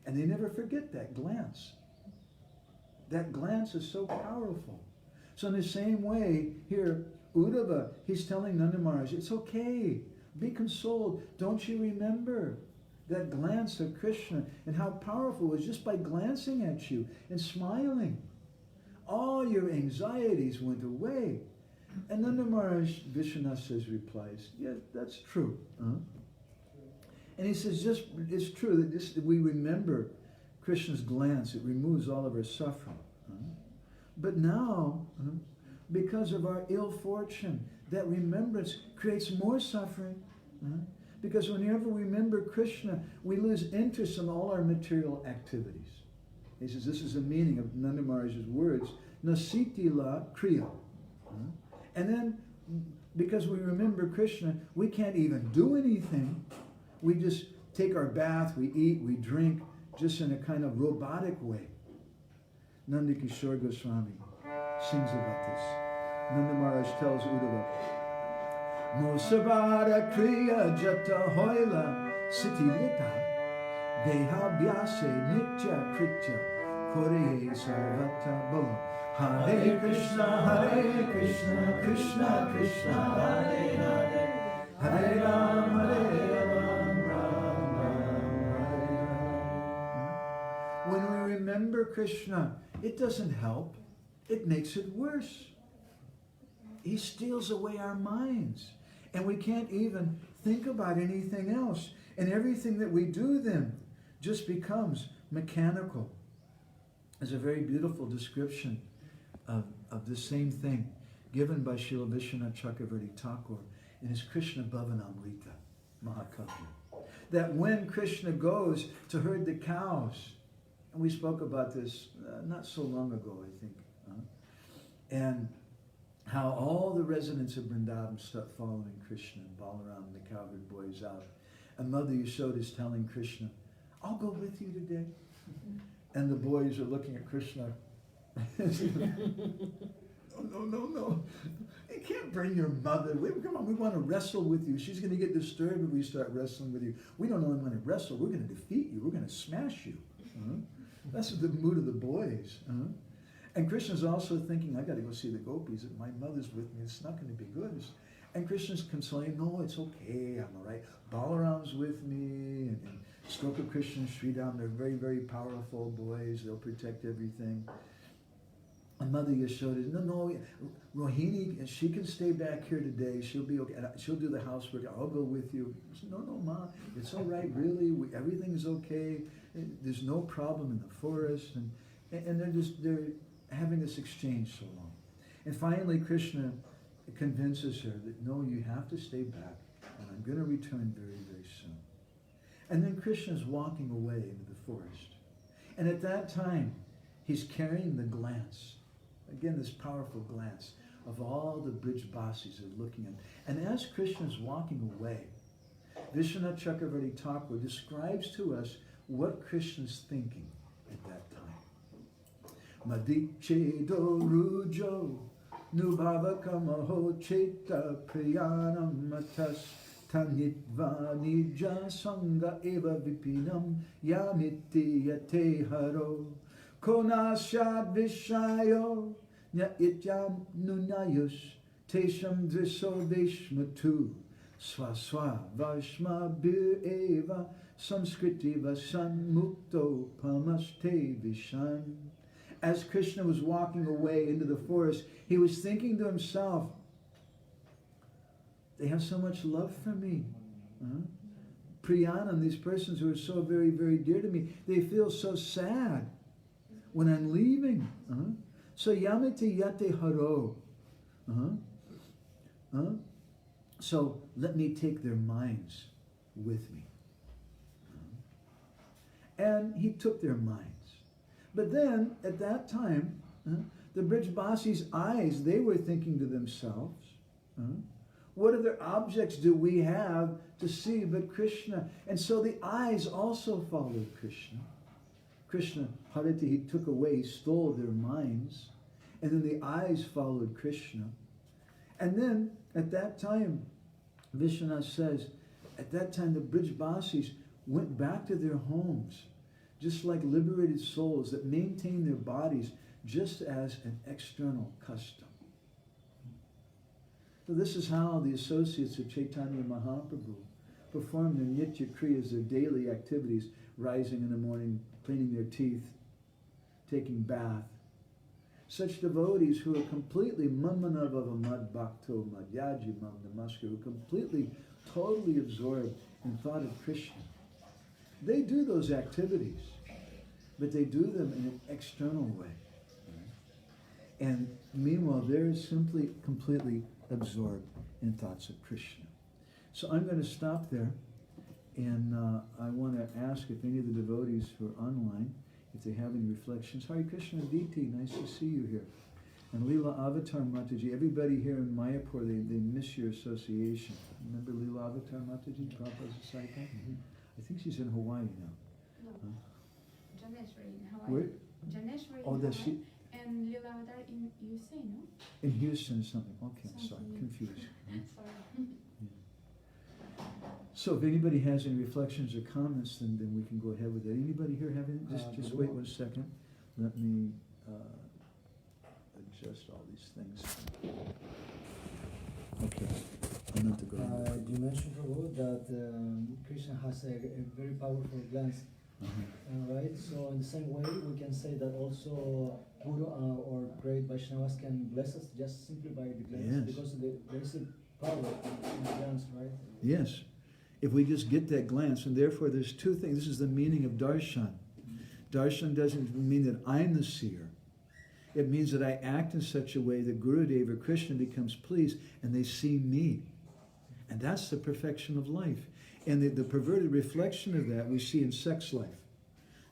And they never forget that glance. That glance is so powerful. So in the same way, here, Uddhava, he's telling Nanda Maharaj, it's okay, be consoled. Don't you remember that glance of Krishna and how powerful it was just by glancing at you and smiling? All your anxieties went away. And Nanda Maharaj, Vishwanath says, replies, yeah, that's true. And he says, it's true that we remember Krishna's glance. It removes all of our suffering. But now, because of our ill fortune, that remembrance creates more suffering. Because whenever we remember Krishna, we lose interest in all our material activities. He says, this is the meaning of Nanda Maharaj's words, nasiti la kriya. And then, because we remember Krishna, we can't even do anything. We just take our bath, we eat, we drink, just in a kind of robotic way. Nanda Kishore Goswami sings about this. Nanda Maharaj tells Uddhava, Mosavara kriya jata hoila sitilita deha vyase nitya kritya kore sarvata bolo. Hare Krishna, Krishna Krishna, Hare Hare, Hare Ram, Ram Ram, Hare Hare. When we remember Krishna, it doesn't help, it makes it worse. He steals away our minds, and we can't even think about anything else. And everything that we do then just becomes mechanical. There's a very beautiful description of the same thing given by Srila Vishwanath Chakravarti Thakur in his Krishna Bhavanamrita Mahakavya. That when Krishna goes to herd the cows, and we spoke about this not so long ago, I think, and how all the residents of Vrindavan start following Krishna, and Balaram, the cowherd boy, is out. And Mother Yashoda is telling Krishna, I'll go with you today. And the boys are looking at Krishna. No. You can't bring your mother. Come on, we want to wrestle with you. She's going to get disturbed if we start wrestling with you. We don't only want to wrestle, we're going to defeat you. We're going to smash you. That's the mood of the boys. And Krishna's also thinking, I got to go see the gopis. My mother's with me. It's not going to be good. And Krishna's consoling, no, it's okay. I'm all right. Balaram's with me. And Stoka Krishna and Sridham, they're very, very powerful boys. They'll protect everything. And Mother Yashoda, no, Rohini, she can stay back here today. She'll be okay. She'll do the housework. I'll go with you. No, Ma, it's all right, really. Everything's okay. There's no problem in the forest. And they're having this exchange so long. And finally, Krishna convinces her that, no, you have to stay back, and I'm going to return very, very soon. And then Krishna's walking away into the forest. And at that time, he's carrying the glance. Again, this powerful glance of all the Brijbasis are looking at him. And as Krishna's walking away, Vishwanath Chakravarti Thakur describes to us what Krishna's thinking at that time. Madichedo rujo nubhavakamaho cheta priyanam matas tanitva nija sangha eva vipinam yamiti yate haro konashad vishayo nya ityam nunayus tesham driso vishmatu swaswa vashma bir eva Samskriti vasan mukto pamaste vishan. As Krishna was walking away into the forest, he was thinking to himself, they have so much love for me. Priyanam, these persons who are so very, very dear to me, they feel so sad when I'm leaving. So yamite yate haro. So let me take their minds with me. And he took their minds. But then, at that time, the Brijbasi's eyes, they were thinking to themselves, what other objects do we have to see but Krishna? And so the eyes also followed Krishna. Krishna, Hariti, he took away, he stole their minds. And then the eyes followed Krishna. And then, at that time, Vishwanath says, at that time the Brijbasis went back to their homes, just like liberated souls that maintain their bodies just as an external custom. So this is how the associates of Chaitanya Mahaprabhu perform their nitya kriyas, their daily activities, rising in the morning, cleaning their teeth, taking bath. Such devotees who are completely mamanavava mad bhakto madhyaji mam namaskar, who are completely, totally absorbed in thought of Krishna. They do those activities, but they do them in an external way. And meanwhile, they're simply, completely absorbed in thoughts of Krishna. So I'm going to stop there, and I want to ask if any of the devotees who are online, if they have any reflections. Hare Krishna Diti, nice to see you here. And Leela Avatar Mataji, everybody here in Mayapur, they miss your association. Remember Leela Avatar Mataji, Prabhupada's disciple? I think she's in Hawaii now. No, Janeshwari in Hawaii. Where? Janeshwari in Oh, does Hawaii. she? And Lila Avatar in USA, no? In Houston or something. Okay, I'm sorry, Something. confused. Sorry. So if anybody has any reflections or comments, then we can go ahead with that. Anybody here have any? Just wait 1 second. Let me adjust all these things. Okay, I'm not to go. You mentioned, Prabhu, that Krishna has a very powerful glance, right? So in the same way, we can say that also Guru or great Vaishnavas can bless us just simply by the glance, Yes. because there is a power in the glance, right? Yes, if we just get that glance, and therefore there's two things. This is the meaning of darshan. Darshan doesn't mean that I'm the seer. It means that I act in such a way that Gurudev or Krishna becomes pleased and they see me. And that's the perfection of life. And the perverted reflection of that we see in sex life.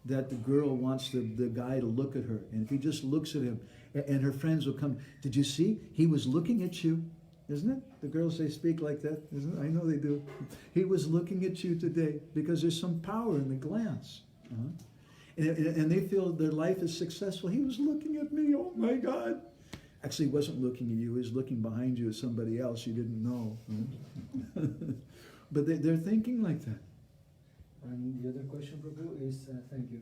That the girl wants the guy to look at her. And if he just looks at him, and her friends will come, did you see? He was looking at you. Isn't it? The girls, they speak like that, isn't it? I know they do. He was looking at you today because there's some power in the glance. And they feel their life is successful. He was looking at me, oh my God. Actually, he wasn't looking at you. He was looking behind you at somebody else you didn't know. But they're thinking like that. And the other question, Prabhu, is, thank you.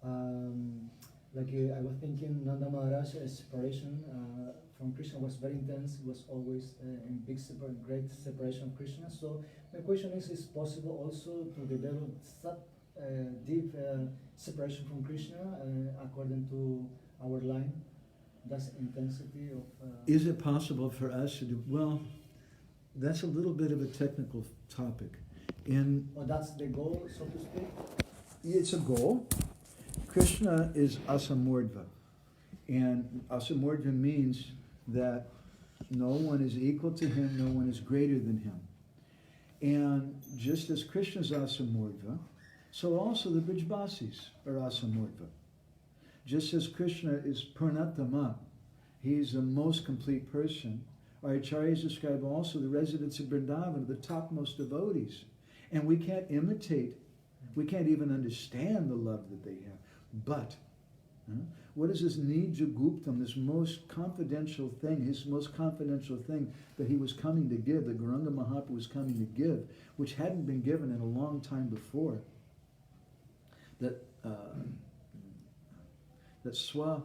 I was thinking Nanda Maharaj's separation from Krishna was very intense, was always in great separation of Krishna. So my question is possible also to develop such deep separation from Krishna according to our line? That's intensity of... Is it possible for us to do... Well, that's a little bit of a technical topic. That's the goal, so to speak? It's a goal. Krishna is asamurdva. And asamurdva means that no one is equal to him, no one is greater than him. And just as Krishna is asamurdva, so also the Brijbasis are asamurdva. Just as Krishna is Purnatama, he's the most complete person, our acharyas describe also the residents of Vrindavan, the topmost devotees. And we can't imitate, we can't even understand the love that they have. But, what is this Nija Guptam, this most confidential thing, his most confidential thing that he was coming to give, that Gauranga Mahaprabhu was coming to give, which hadn't been given in a long time before? That swa,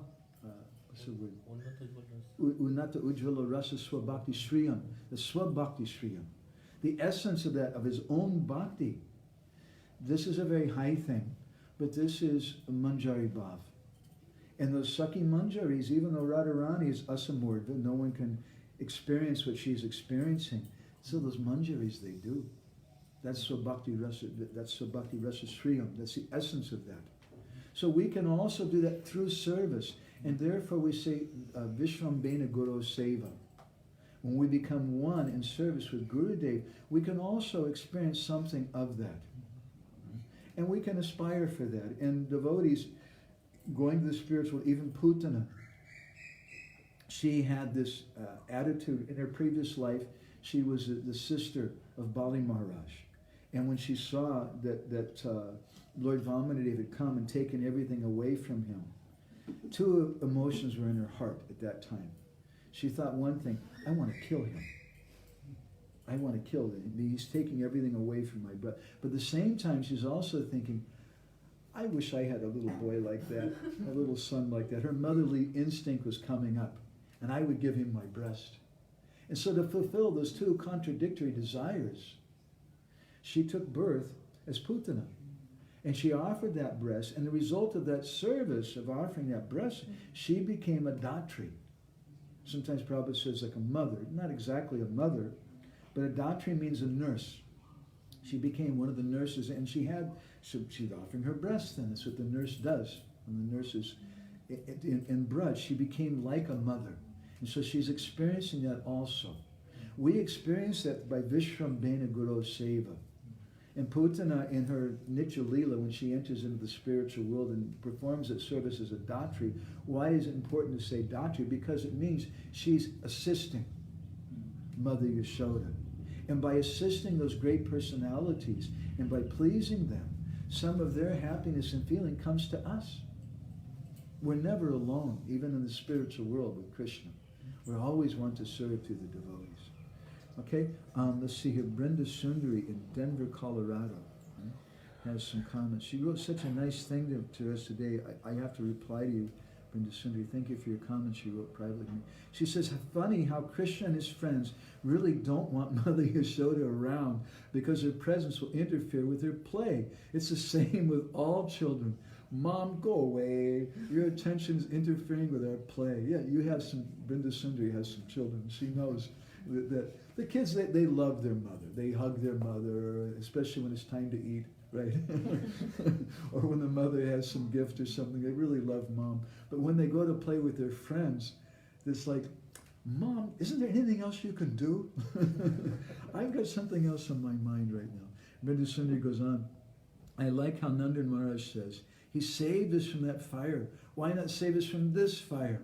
what's the word? Unnata Ujjvala Rasa Swabhakti Shriyam, the Swabhakti Shriyam. The essence of that, of his own bhakti, This is a very high thing, but this is a Manjari Bhav. And those Sakhi Manjaris, even though Radharani is asamurdha, no one can experience what she's experiencing, so those Manjaris, they do. That's Bhakti Rasa Sriyam. That's the essence of that. So we can also do that through service. And therefore we say Vishrambena Guru Seva. When we become one in service with Gurudev, we can also experience something of that. And we can aspire for that. And devotees going to the spiritual, even Putana, she had this attitude in her previous life. She was the sister of Bali Maharaj. And when she saw that Lord Vamanadev had come and taken everything away from him, two emotions were in her heart at that time. She thought one thing, I want to kill him. I want to kill him. He's taking everything away from my brother. But at the same time, she's also thinking, I wish I had a little boy like that, a little son like that. Her motherly instinct was coming up, and I would give him my breast. And so to fulfill those two contradictory desires, she took birth as Putana. And she offered that breast, and the result of that service of offering that breast, she became a datri. Sometimes Prabhupada says like a mother, not exactly a mother, but a datri means a nurse. She became one of the nurses, and she's offering her breast then. That's what the nurse does. When the nurse is in Braj, she became like a mother. And so she's experiencing that also. We experience that by Vishrambena Guru Seva. And Putana, in her Nitya Leela, when she enters into the spiritual world and performs that service as a Datri, why is it important to say Datri? Because it means she's assisting Mother Yashoda. And by assisting those great personalities and by pleasing them, some of their happiness and feeling comes to us. We're never alone, even in the spiritual world with Krishna. We always want to serve through the devotees. Okay, let's see here. Brenda Sundari in Denver, Colorado, has some comments. She wrote such a nice thing to us today. I have to reply to you, Brenda Sundari. Thank you for your comments she wrote privately to me. She says, funny how Krishna and his friends really don't want Mother Yashoda around because her presence will interfere with their play. It's the same with all children. Mom, go away. Your attention's interfering with our play. Yeah, you have some, Brenda Sundari has some children. She knows that the kids, they love their mother. They hug their mother, especially when it's time to eat, right? Or when the mother has some gift or something. They really love mom. But when they go to play with their friends, it's like, Mom, isn't there anything else you can do? I've got something else on my mind right now. Brenda Sundari goes on, I like how Nanda Maharaj says, he saved us from that fire. Why not save us from this fire?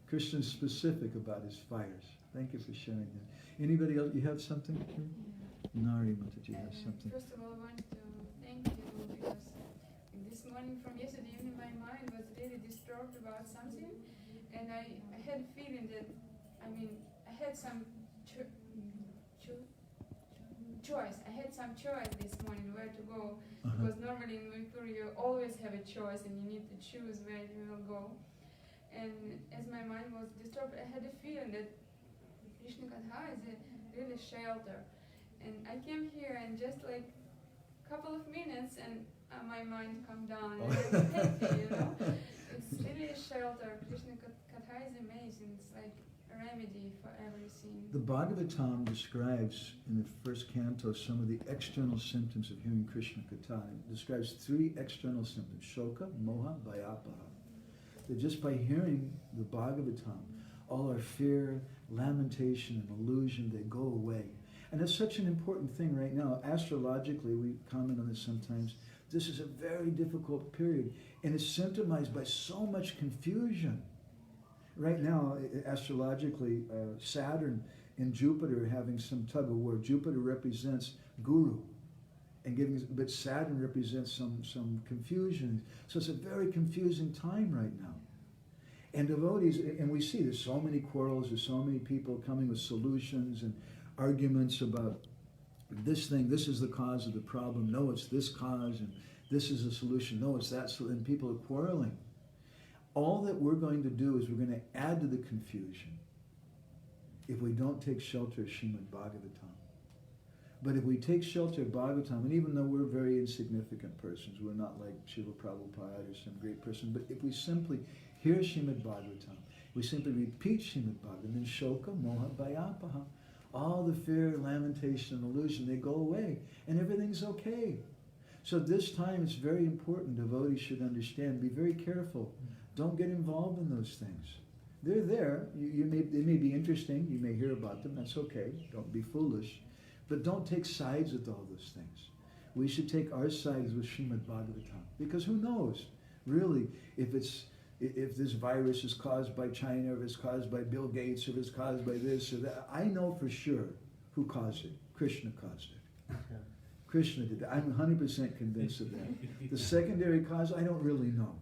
Krishna's specific about his fires. Thank you for sharing that. Anybody else? You have something? Narima, did you have something? First of all, I want to thank you because this morning from yesterday evening my mind was really disturbed about something, and I had a feeling that, I had some choice. I had some choice this morning where to go, because normally in Mayapur you always have a choice and you need to choose where you will go. And as my mind was disturbed, I had a feeling that Krishna Katha is a really shelter. And I came here and just like a couple of minutes and my mind calmed down and I'm happy, It's really a shelter. Krishna Katha is amazing. It's like a remedy for everything. The Bhagavatam describes in the first canto some of the external symptoms of hearing Krishna Katha. It describes 3 external symptoms, shoka, moha, vyapaha. That just by hearing the Bhagavatam, all our fear, lamentation, and illusion, they go away. And that's such an important thing right now. Astrologically, we comment on this sometimes, this is a very difficult period, and it's symptomized by so much confusion. Right now, astrologically, Saturn and Jupiter are having some tug of war. Jupiter represents Guru, but Saturn represents some confusion. So it's a very confusing time right now. And devotees, and we see there's so many quarrels, there's so many people coming with solutions and arguments about this thing, this is the cause of the problem, no, it's this cause, and this is the solution, no, it's that, and people are quarreling. All that we're going to do is we're going to add to the confusion if we don't take shelter of Srimad Bhagavatam. But if we take shelter of Bhagavatam, and even though we're very insignificant persons, we're not like Srila Prabhupada or some great person, but if we simply hear Srimad Bhagavatam, we simply repeat Srimad Bhagavatam, then Shoka, Moha, Bhayapaha, all the fear, lamentation, and illusion, they go away, and everything's okay. So this time it's very important, devotees should understand, be very careful. Don't get involved in those things. They're there, they may be interesting, you may hear about them, that's okay, don't be foolish. But don't take sides with all those things. We should take our sides with Srimad Bhagavatam. Because who knows, really, if this virus is caused by China, or if it's caused by Bill Gates, or if it's caused by this or that. I know for sure who caused it. Krishna caused it. Krishna did that. I'm 100% convinced of that. The secondary cause, I don't really know.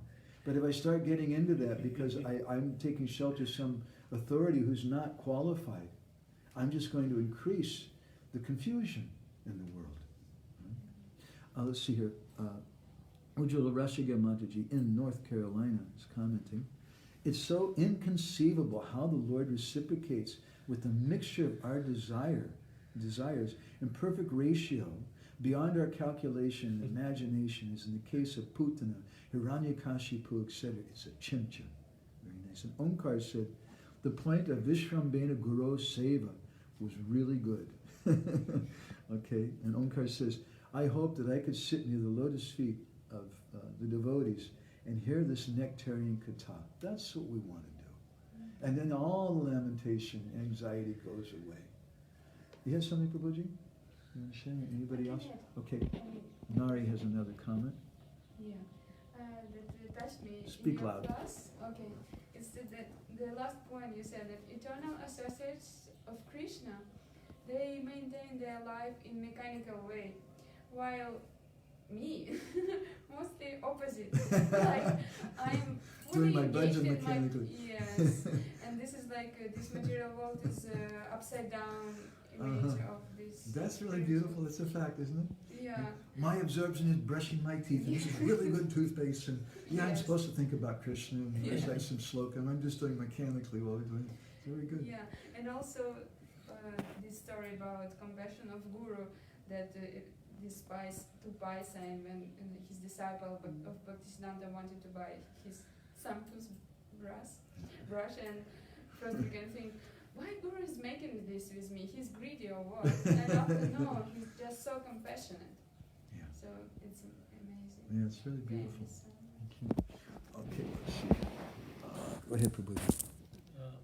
But if I start getting into that because I'm taking shelter of some authority who's not qualified, I'm just going to increase the confusion in the world. Let's see here. Ujjwala Rashiga Mataji in North Carolina is commenting, it's so inconceivable how the Lord reciprocates with the mixture of our desires in perfect ratio beyond our calculation and imagination, as in the case of Putana, Hiranyakashipu, etc. It's a chimcha. Very nice. And Omkar said, the point of Vishrambena Guru Seva was really good. Okay, and Omkar says, I hope that I could sit near the lotus feet of the devotees and hear this nectarian katha. That's what we want to do. And then all the lamentation, anxiety goes away. You have something, Prabhuji? You want to share? Anybody else? Okay. Nari has another comment. Yeah. That touched me. Speak in your loud. Class. Okay. It's the last point you said, that eternal associates of Krishna, they maintain their life in mechanical way, while me, mostly opposite. Like I'm fully Doing my engaged budget in mechanically. Yes, and this is like this material world is upside down image of this. That's really beautiful. It's a fact, isn't it? Yeah. My absorption is brushing my teeth. And this is really good toothpaste. And yeah, I'm Yes. supposed to think about Krishna and Yes. recite some slokam. I'm just doing mechanically while we're doing it. It's very good. Yeah, and also this story about compassion of Guru, that this spice to buy and when his disciple of Bhaktisiddhanta wanted to buy some toothbrush, and first we can think, why Guru is making this with me? He's greedy or what? And after, no, he's just so compassionate. Yeah. So it's amazing. Yeah, it's really Thank beautiful. you so much. Thank you. Okay, let's see. Go ahead, Prabhu.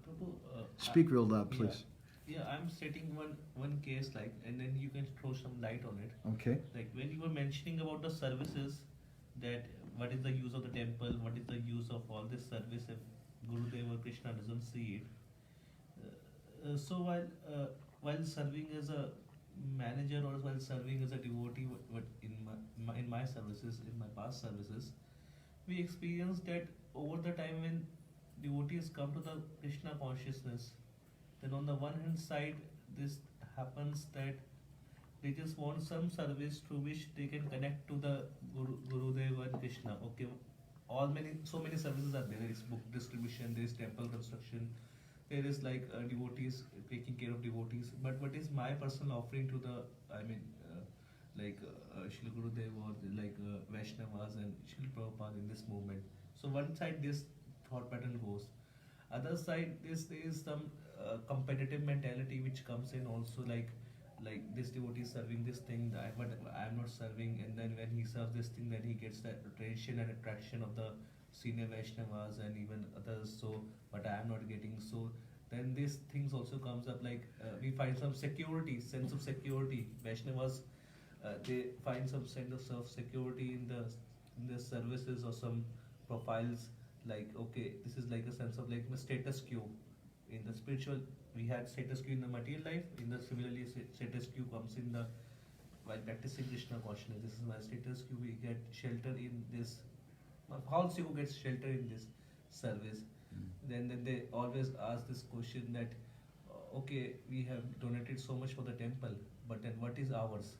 Prabhu, Speak real loud, please. Yeah, I'm stating one case, like, and then you can throw some light on it. Okay. Like when you were mentioning about the services, that what is the use of the temple, what is the use of all this service if Gurudev or Krishna doesn't see it. So while serving as a manager or while serving as a devotee, what in my services, in my past services, we experienced that over the time when devotees come to the Krishna consciousness, then on the one hand side, this happens that they just want some service through which they can connect to the Gurudev and Krishna. Okay, so many services are there. There is book distribution, there is temple construction, there is like devotees taking care of devotees. But what is my personal offering to the, Srila Gurudev or Vaishnavas and Srila Prabhupada in this movement? So one side this thought pattern goes. Other side there is some competitive mentality which comes in also, like this devotee is serving this thing, but I am not serving, and then when he serves this thing, then he gets the attention and attraction of the senior Vaishnavas and even others, so but I am not getting. So then these things also comes up, like we find some security, sense of security. Vaishnavas they find some sense of self-security in the services or some profiles, like okay, this is like a sense of like a status quo. In the spiritual, we had status quo in the material life. In the similarly, status quo comes in the while practicing Krishna consciousness. This is my status quo. We get shelter in this. How else you get shelter in this service? Then they always ask this question that, okay, we have donated so much for the temple, but then what is ours?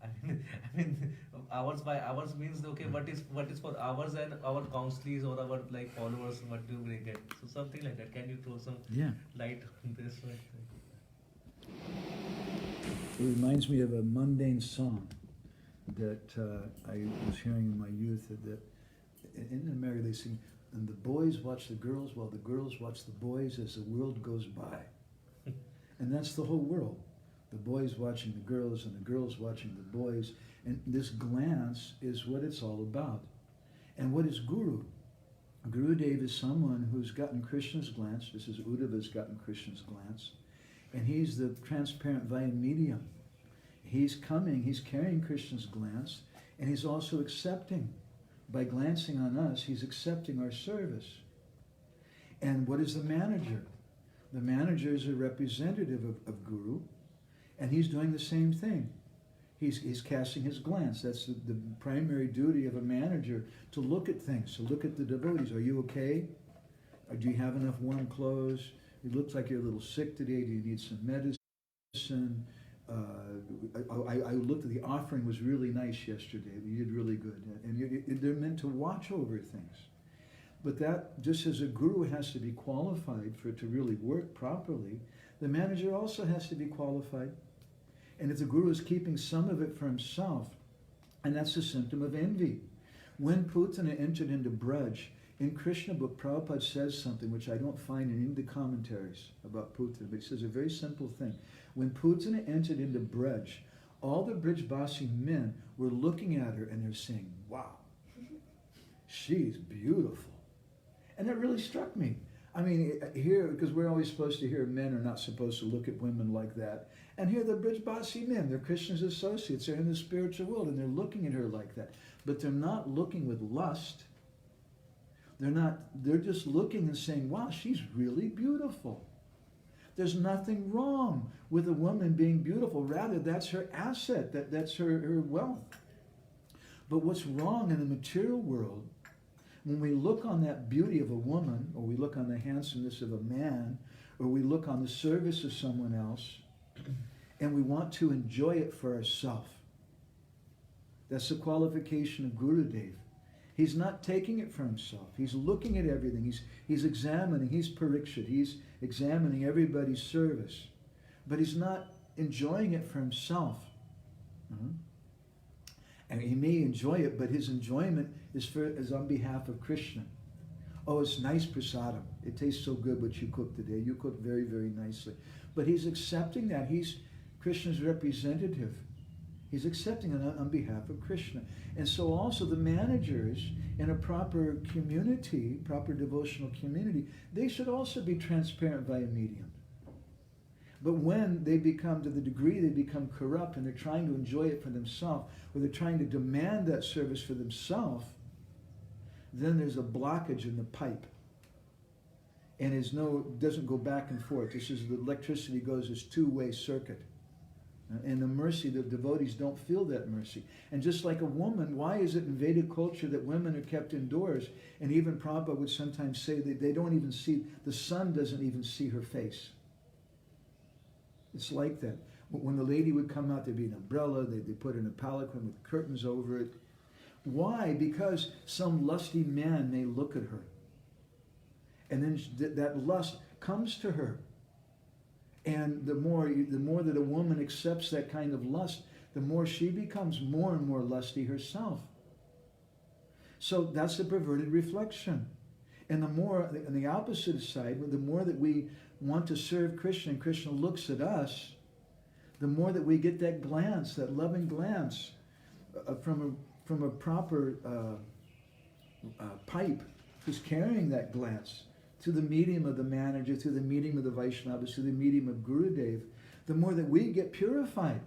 I mean, ours by ours means okay. What is for ours and our counselees or our like followers? What do we get? So something like that. Can you throw some light on this? It reminds me of a mundane song that I was hearing in my youth. That in America they sing, and the boys watch the girls while the girls watch the boys as the world goes by. And that's the whole world. The boys watching the girls and the girls watching the boys. And this glance is what it's all about. And what is Guru? Gurudev is someone who's gotten Krishna's glance. This is Uddhava's gotten Krishna's glance. And he's the transparent via medium. He's coming, he's carrying Krishna's glance, and he's also accepting. By glancing on us, he's accepting our service. And what is the manager? The manager is a representative of Guru, and he's doing the same thing. He's casting his glance. That's the primary duty of a manager, to look at things, to look at the devotees. Are you okay? Or do you have enough warm clothes? It looks like you're a little sick today. Do you need some medicine? I looked at the offering was really nice yesterday. You did really good. And they're meant to watch over things. But that, just as a guru has to be qualified for it to really work properly, the manager also has to be qualified. And if the guru is keeping some of it for himself, and that's a symptom of envy. When Putana entered into Braj, in Krishna book, Prabhupada says something which I don't find in any of the commentaries about Putana, but he says a very simple thing. When Putana entered into Braj, all the Brijbasi men were looking at her and they're saying, wow, she's beautiful. And that really struck me. I mean, here, because we're always supposed to hear men are not supposed to look at women like that. And here the Brijbasi men, they're Krishna's associates, they're in the spiritual world, and they're looking at her like that. But they're not looking with lust. They're just looking and saying, wow, she's really beautiful. There's nothing wrong with a woman being beautiful. Rather, that's her asset, that's her wealth. But what's wrong in the material world, when we look on that beauty of a woman, or we look on the handsomeness of a man, or we look on the service of someone else, and we want to enjoy it for ourselves. That's the qualification of Gurudev. He's not taking it for himself. He's looking at everything. He's examining. He's parikshit. He's examining everybody's service. But he's not enjoying it for himself. And he may enjoy it, but his enjoyment is on behalf of Krishna. Oh, it's nice prasadam. It tastes so good what you cooked today. You cooked very, very nicely. But he's accepting that. He's Krishna's representative. He's accepting it on behalf of Krishna. And so also the managers in a proper community, proper devotional community, they should also be transparent via medium. But when they become, to the degree they become corrupt and they're trying to enjoy it for themselves, or they're trying to demand that service for themselves, then there's a blockage in the pipe. And doesn't go back and forth. This is the electricity goes this two-way circuit. And the mercy, the devotees don't feel that mercy. And just like a woman, why is it in Vedic culture that women are kept indoors? And even Prabhupada would sometimes say that they don't even see, the sun doesn't even see her face. It's like that. When the lady would come out, there'd be an umbrella, they put in a palanquin with curtains over it. Why? Because some lusty man may look at her. And then that lust comes to her. And the more that a woman accepts that kind of lust, the more she becomes more and more lusty herself. So that's the perverted reflection. And the more, on the opposite side, the more that we want to serve Krishna and Krishna looks at us, the more that we get that glance, that loving glance from a proper pipe who's carrying that glance through the medium of the manager, through the medium of the Vaishnavas, through the medium of Gurudev, the more that we get purified.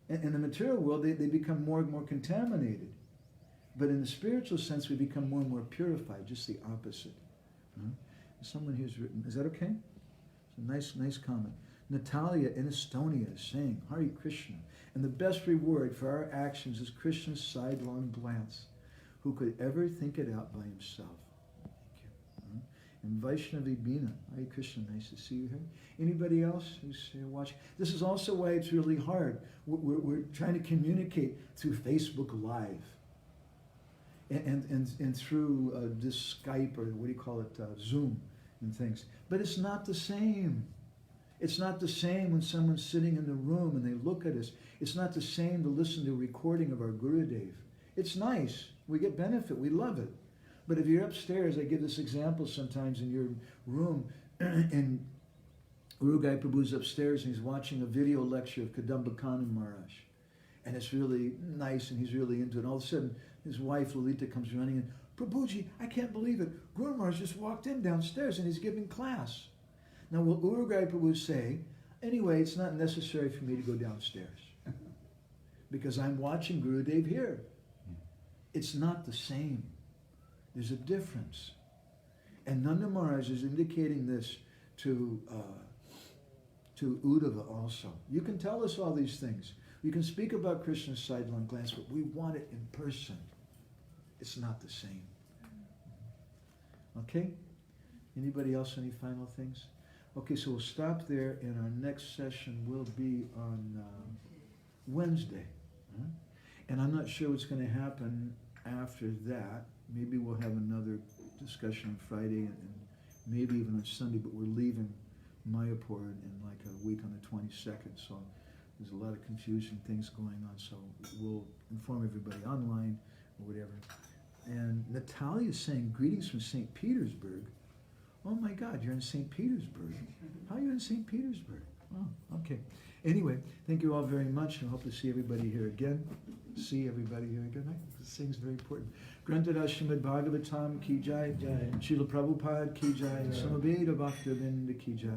In the material world, they become more and more contaminated. But in the spiritual sense, we become more and more purified, just the opposite. Someone here's written, is that okay? It's a nice comment. Natalia in Estonia is saying, Hare Krishna, and the best reward for our actions is Krishna's sidelong glance. Who could ever think it out by himself? And Vaishnavi Bina, Hare Krishna, nice to see you here. Anybody else who's here watching? This is also why it's really hard. We're trying to communicate through Facebook Live and through this Skype, or what do you call it, Zoom and things. But it's not the same. It's not the same when someone's sitting in the room and they look at us. It's not the same to listen to a recording of our Gurudev. It's nice. We get benefit. We love it. But if you're upstairs, I give this example sometimes in your room, and Guru Gai Prabhu's upstairs and he's watching a video lecture of Kadamba Kanam Maharaj. And it's really nice and he's really into it. And all of a sudden, his wife Lalita comes running in. Prabhuji, I can't believe it. Guru Maharaj just walked in downstairs and he's giving class. Now, will Guru Gai Prabhu say, anyway, it's not necessary for me to go downstairs because I'm watching Gurudev here. It's not the same. There's a difference. And Nanda Maharaj is indicating this to Uddhava also. You can tell us all these things. You can speak about Krishna's sidelong glance, but we want it in person. It's not the same. Okay? Anybody else, any final things? Okay, so we'll stop there, and our next session will be on Wednesday. Huh? And I'm not sure what's going to happen after that. Maybe we'll have another discussion on Friday and maybe even on Sunday, but we're leaving Mayapur in like a week on the 22nd, so there's a lot of confusing things going on, so we'll inform everybody online or whatever. And Natalia's saying, greetings from St. Petersburg. Oh my God, you're in St. Petersburg. How are you in St. Petersburg? Oh, okay. Anyway, thank you all very much, and hope to see everybody here again. See everybody here again. This thing's very important. Granted Srimad Bhagavatam ki jai, Srila Prabhupada ki jai, Samaveda Bhakta Vinda ki jai.